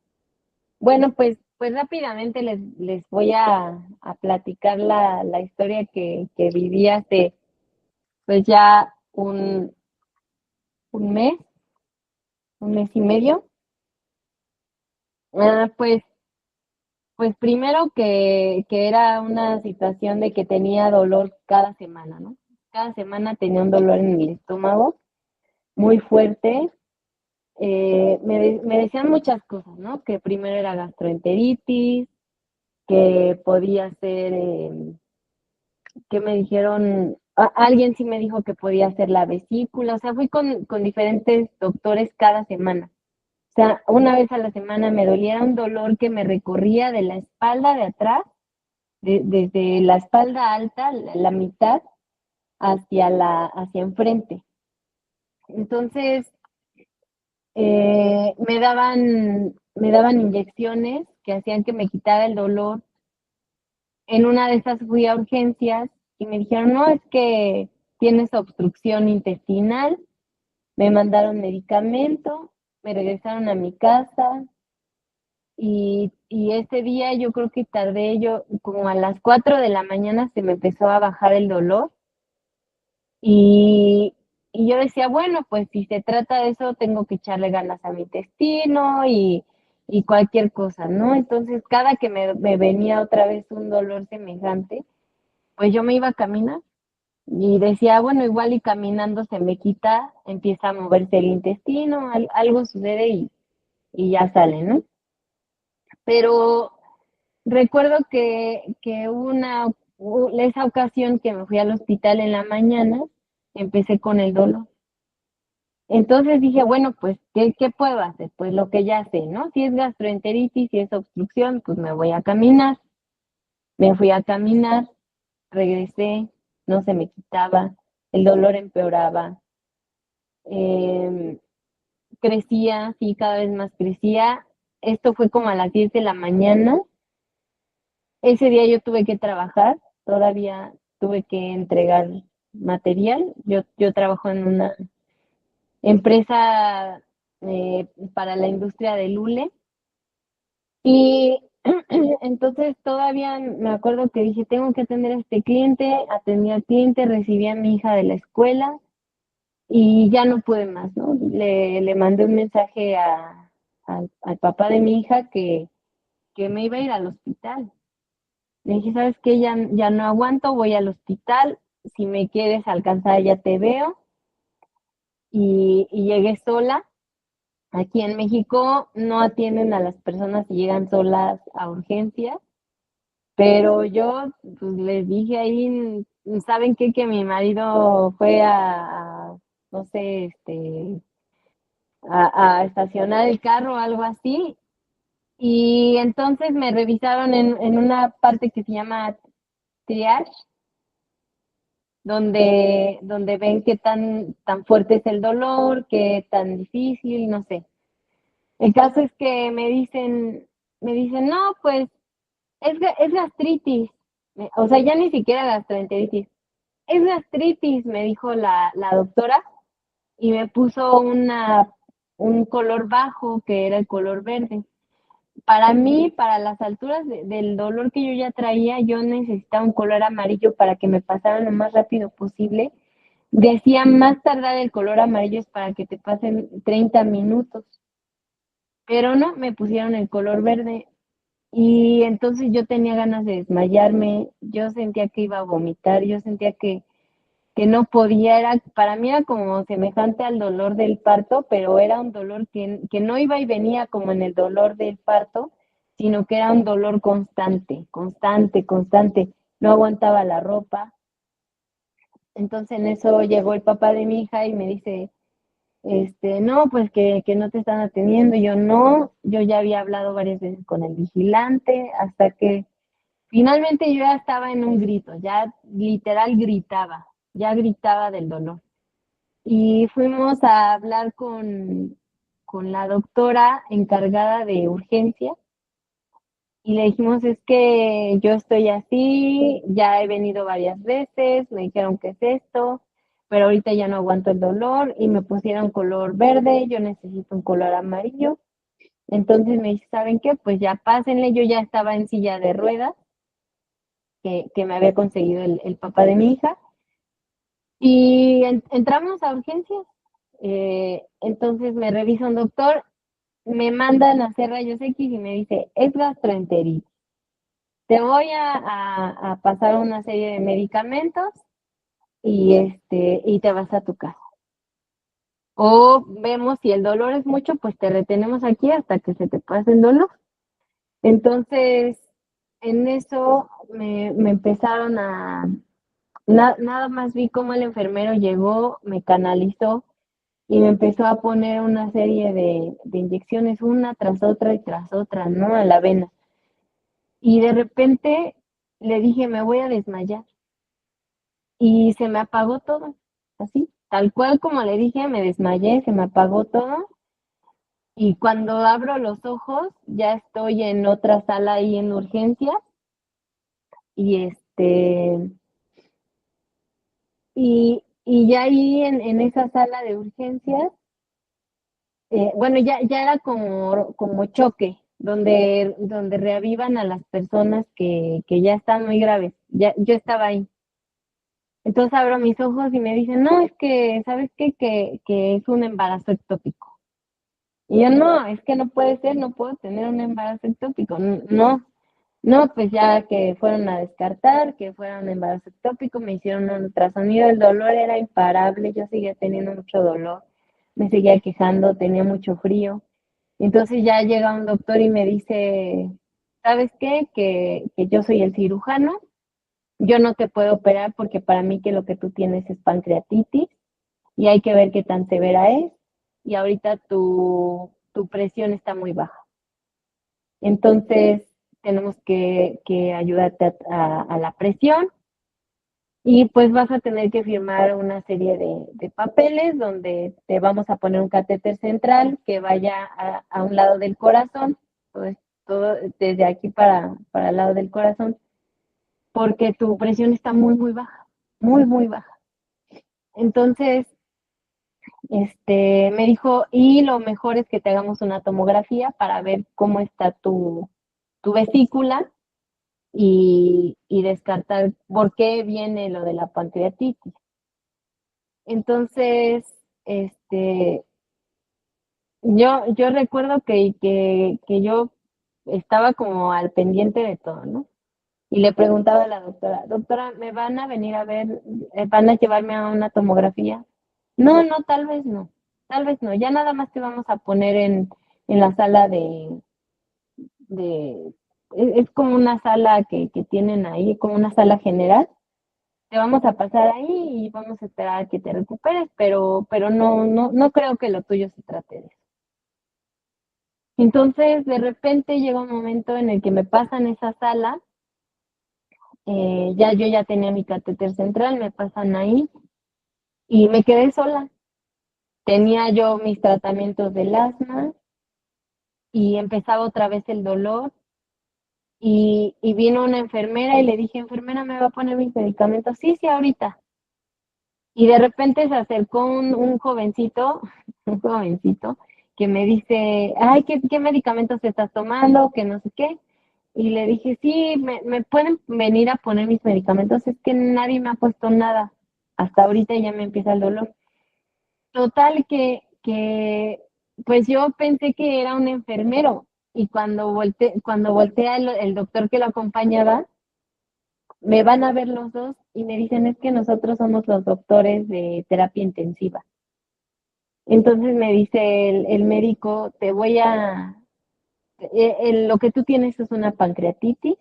bueno, pues rápidamente les voy a platicar la historia que viví hace pues ya un mes, un mes y medio. Pues primero que era una situación de que tenía dolor cada semana, ¿no? Cada semana tenía un dolor en el estómago muy fuerte. Me decían muchas cosas, ¿no? Que primero era gastroenteritis, que podía ser, que me dijeron, alguien sí me dijo que podía ser la vesícula, o sea, fui con diferentes doctores cada semana. O sea, una vez a la semana me dolía un dolor que me recorría de la espalda de atrás, desde la espalda alta, la mitad, hacia enfrente. Entonces, me daban inyecciones que hacían que me quitara el dolor. En una de esas fui a urgencias y me dijeron, no, es que tienes obstrucción intestinal. Me mandaron medicamento, me regresaron a mi casa, y ese día yo creo que tardé yo como a las 4 de la mañana se me empezó a bajar el dolor y, y yo decía, bueno, pues si se trata de eso, tengo que echarle ganas a mi intestino y cualquier cosa, ¿no? Entonces, cada que me venía otra vez un dolor semejante, pues yo me iba a caminar y decía, bueno, igual y caminando se me quita, empieza a moverse el intestino, algo sucede y ya sale, ¿no? Pero recuerdo que esa ocasión que me fui al hospital en la mañana, empecé con el dolor. Entonces dije, bueno, pues, ¿qué puedo hacer? Pues lo que ya sé, ¿no? Si es gastroenteritis, si es obstrucción, pues me voy a caminar. Me fui a caminar, regresé, no se me quitaba, el dolor empeoraba, eh, crecía, sí, cada vez más crecía. Esto fue como a las 10 de la mañana. Ese día yo tuve que trabajar, todavía tuve que entregar material. Yo trabajo en una empresa para la industria del hule y entonces todavía me acuerdo que dije, tengo que atender a este cliente, atendí al cliente, recibí a mi hija de la escuela y ya no pude más, ¿no? Le mandé un mensaje al papá de mi hija que me iba a ir al hospital. Le dije, ¿sabes qué? Ya no aguanto, voy al hospital, si me quieres alcanzar ya te veo. Y llegué sola. Aquí en México no atienden a las personas si llegan solas a urgencias, pero yo pues, les dije ahí, ¿saben qué? Que mi marido fue no sé, a estacionar el carro o algo así, y entonces me revisaron en una parte que se llama triage, donde ven qué tan fuerte es el dolor, qué tan difícil, no sé. El caso es que me dicen, no, pues es gastritis. O sea, ya ni siquiera gastroenteritis. Es gastritis, me dijo la doctora, y me puso un color bajo, que era el color verde. Para mí, para las alturas del dolor que yo ya traía, yo necesitaba un color amarillo para que me pasara lo más rápido posible. Decía, más tardar el color amarillo es para que te pasen 30 minutos. Pero no, me pusieron el color verde y entonces yo tenía ganas de desmayarme, yo sentía que iba a vomitar, yo sentía que no podía, para mí era como semejante al dolor del parto, pero era un dolor que no iba y venía como en el dolor del parto, sino que era un dolor constante, constante, constante. No aguantaba la ropa. Entonces en eso llegó el papá de mi hija y me dice, no, pues que no te están atendiendo. Y yo no, yo ya había hablado varias veces con el vigilante, hasta que finalmente yo ya estaba en un grito, ya literal gritaba, ya gritaba del dolor. Y fuimos a hablar con la doctora encargada de urgencia y le dijimos, es que yo estoy así, ya he venido varias veces, me dijeron que es esto, pero ahorita ya no aguanto el dolor y me pusieron color verde, yo necesito un color amarillo. Entonces me dice, ¿saben qué? Pues ya pásenle, yo ya estaba en silla de ruedas, que me había conseguido el papá de mi hija, y entramos a urgencias. Entonces me revisa un doctor, me mandan a hacer rayos X y me dice, es gastroenteritis. Te voy a pasar una serie de medicamentos y te vas a tu casa. O vemos si el dolor es mucho, pues te retenemos aquí hasta que se te pase el dolor. Entonces, en eso me empezaron nada más vi cómo el enfermero llegó, me canalizó y me empezó a poner una serie de inyecciones, una tras otra y tras otra, ¿no? A la vena. Y de repente le dije, me voy a desmayar. Y se me apagó todo, así, tal cual como le dije, me desmayé, se me apagó todo. Y cuando abro los ojos, ya estoy en otra sala ahí en urgencias. Y y ya ahí en esa sala de urgencias, bueno, ya era como choque, donde reavivan a las personas que ya están muy graves. Yo estaba ahí. Entonces abro mis ojos y me dicen, no, es que, ¿sabes qué? Que es un embarazo ectópico. Y yo, no, es que no puede ser, no puedo tener un embarazo ectópico. No, no, pues ya que fueron a descartar, que fuera un embarazo ectópico, me hicieron un ultrasonido, el dolor era imparable, yo seguía teniendo mucho dolor, me seguía quejando, tenía mucho frío. Entonces ya llega un doctor y me dice, ¿sabes qué? Que yo soy el cirujano, yo no te puedo operar porque para mí que lo que tú tienes es pancreatitis y hay que ver qué tan severa es y ahorita tu presión está muy baja. Entonces tenemos que ayudarte a la presión y pues vas a tener que firmar una serie de papeles donde te vamos a poner un catéter central que vaya a un lado del corazón, todo desde aquí para el lado del corazón, porque tu presión está muy, muy baja, muy, muy baja. Entonces, me dijo, y lo mejor es que te hagamos una tomografía para ver cómo está tu vesícula y descartar por qué viene lo de la pancreatitis. Entonces, yo recuerdo que yo estaba como al pendiente de todo, ¿no? Y le preguntaba a la doctora, ¿me van a venir a ver, van a llevarme a una tomografía? No, no, tal vez no, ya nada más te vamos a poner en la sala de es como una sala que tienen ahí, como una sala general. Te vamos a pasar ahí y vamos a esperar a que te recuperes, pero no creo que lo tuyo se trate de eso. Entonces, de repente llega un momento en el que me pasan esa sala, yo ya tenía mi catéter central, me pasan ahí y me quedé sola. Tenía yo mis tratamientos del asma y empezaba otra vez el dolor y vino una enfermera y le dije, enfermera, ¿me va a poner mis medicamentos? Sí, sí, ahorita. Y de repente se acercó un jovencito, un jovencito, que me dice, ay, ¿qué medicamentos estás tomando? Que no sé qué. Y le dije, sí, me pueden venir a poner mis medicamentos, es que nadie me ha puesto nada. Hasta ahorita ya me empieza el dolor. Total pues yo pensé que era un enfermero y cuando voltea el doctor que lo acompañaba, me van a ver los dos y me dicen es que nosotros somos los doctores de terapia intensiva. Entonces me dice el médico, lo que tú tienes es una pancreatitis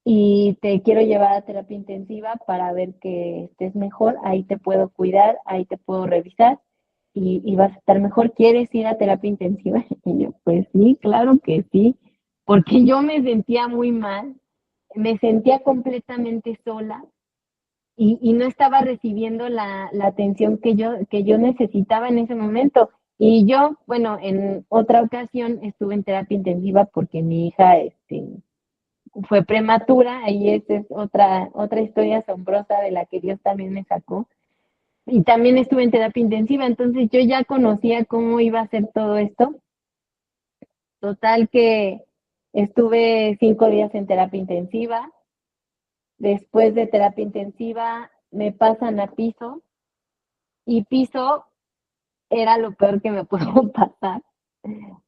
y te quiero llevar a terapia intensiva para ver que estés mejor, ahí te puedo cuidar, ahí te puedo revisar y vas a estar mejor. ¿Quieres ir a terapia intensiva? Y yo, pues sí, claro que sí, porque yo me sentía muy mal, me sentía completamente sola y no estaba recibiendo la atención que yo necesitaba en ese momento. Y yo, bueno, en otra ocasión estuve en terapia intensiva porque mi hija, fue prematura, ahí esa es otra historia asombrosa de la que Dios también me sacó. Y también estuve en terapia intensiva, entonces yo ya conocía cómo iba a ser todo esto. Total que estuve 5 días en terapia intensiva. Después de terapia intensiva me pasan a piso y piso era lo peor que me pudo pasar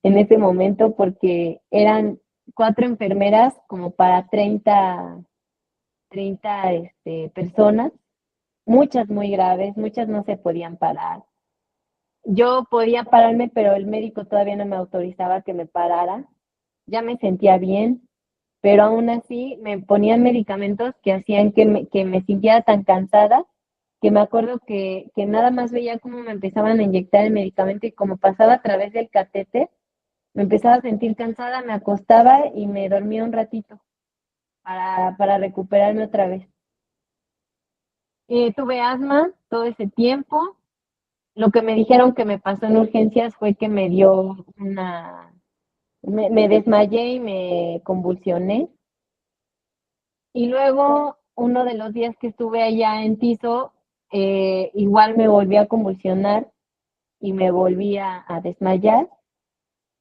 en ese momento porque eran 4 enfermeras como para 30 personas, muchas muy graves, muchas no se podían parar. Yo podía pararme, pero el médico todavía no me autorizaba que me parara. Ya me sentía bien, pero aún así me ponían medicamentos que hacían que me sintiera tan cansada que me acuerdo que nada más veía cómo me empezaban a inyectar el medicamento y como pasaba a través del catéter, me empezaba a sentir cansada, me acostaba y me dormía un ratito para recuperarme otra vez. Tuve asma todo ese tiempo. Lo que me dijeron que me pasó en urgencias fue que me dio me desmayé y me convulsioné. Y luego, uno de los días que estuve allá en Tizo, igual me volví a convulsionar y me volví a desmayar.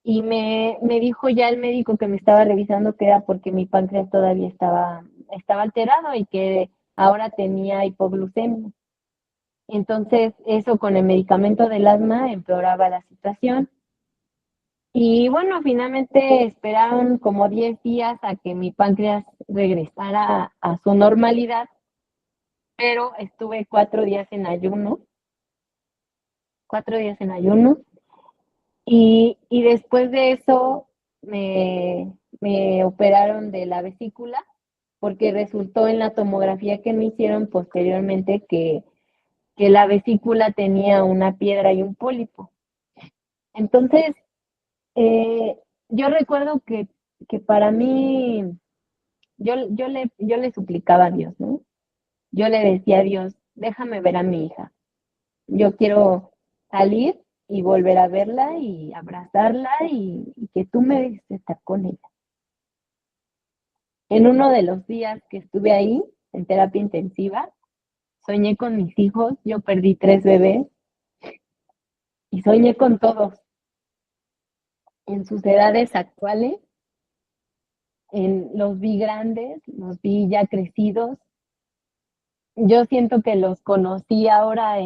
y me dijo ya el médico que me estaba revisando que era porque mi páncreas todavía estaba alterado y que ahora tenía hipoglucemia. Entonces, eso con el medicamento del asma empeoraba la situación. Y bueno, finalmente esperaron como 10 días a que mi páncreas regresara a su normalidad, pero estuve 4 días en ayuno, 4 días en ayuno, y después de eso me operaron de la vesícula, porque resultó en la tomografía que me hicieron posteriormente que la vesícula tenía una piedra y un pólipo. Entonces, eh, yo recuerdo que para mí, yo le suplicaba a Dios, ¿no? Yo le decía a Dios, déjame ver a mi hija. Yo quiero salir y volver a verla y abrazarla y que tú me dejes estar con ella. En uno de los días que estuve ahí, en terapia intensiva, soñé con mis hijos, yo perdí 3 bebés y soñé con todos en sus edades actuales. Los vi grandes, los vi ya crecidos. Yo siento que los conocí ahora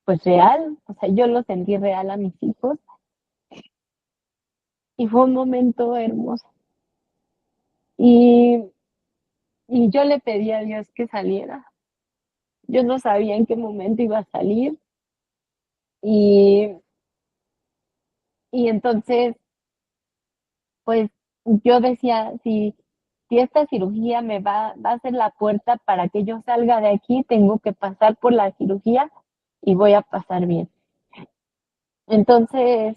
pues real, o sea, yo los sentí real a mis hijos y fue un momento hermoso. Y, y yo le pedí a Dios que saliera. Yo no sabía en qué momento iba a salir y, y entonces, pues yo decía, si esta cirugía va a ser la puerta para que yo salga de aquí, tengo que pasar por la cirugía y voy a pasar bien. Entonces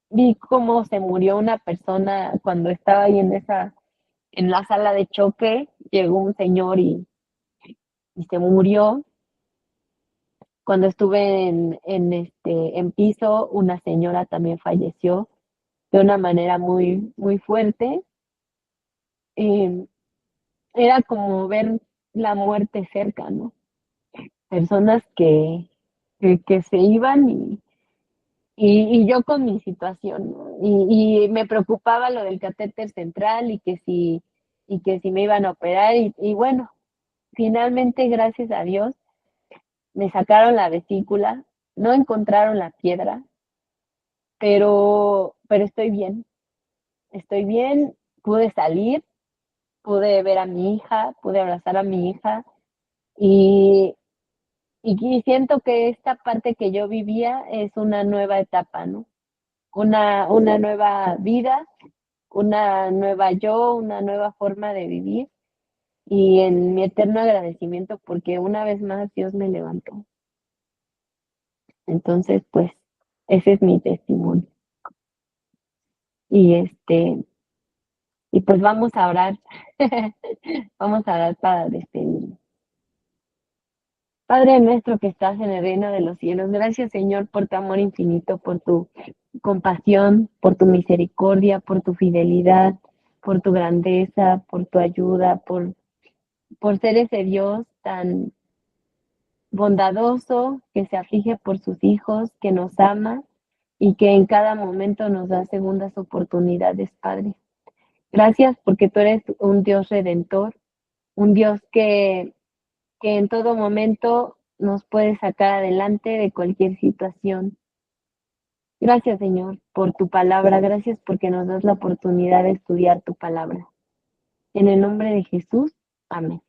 vi cómo se murió una persona cuando estaba ahí en la sala de choque, llegó un señor y se murió. Cuando estuve en piso, una señora también falleció de una manera muy, muy fuerte. Eh, Era como ver la muerte cerca, ¿no? Personas que se iban y yo con mi situación, ¿no? Y me preocupaba lo del catéter central y que si me iban a operar y bueno, finalmente, gracias a Dios, me sacaron la vesícula, no encontraron la piedra, pero estoy bien, pude salir, pude ver a mi hija, pude abrazar a mi hija y, y siento que esta parte que yo vivía es una nueva etapa, ¿no? Una nueva vida, una nueva yo, una nueva forma de vivir y en mi eterno agradecimiento porque una vez más Dios me levantó. Entonces, pues, ese es mi testimonio. Y y pues vamos a orar. Vamos a orar para despedirnos. Padre nuestro que estás en el reino de los cielos, gracias Señor por tu amor infinito, por tu compasión, por tu misericordia, por tu fidelidad, por tu grandeza, por tu ayuda, por ser ese Dios tan bondadoso que se aflige por sus hijos, que nos ama y que en cada momento nos da segundas oportunidades, Padre. Gracias porque tú eres un Dios redentor, un Dios que en todo momento nos puede sacar adelante de cualquier situación. Gracias, Señor, por tu palabra. Gracias porque nos das la oportunidad de estudiar tu palabra. En el nombre de Jesús, amén.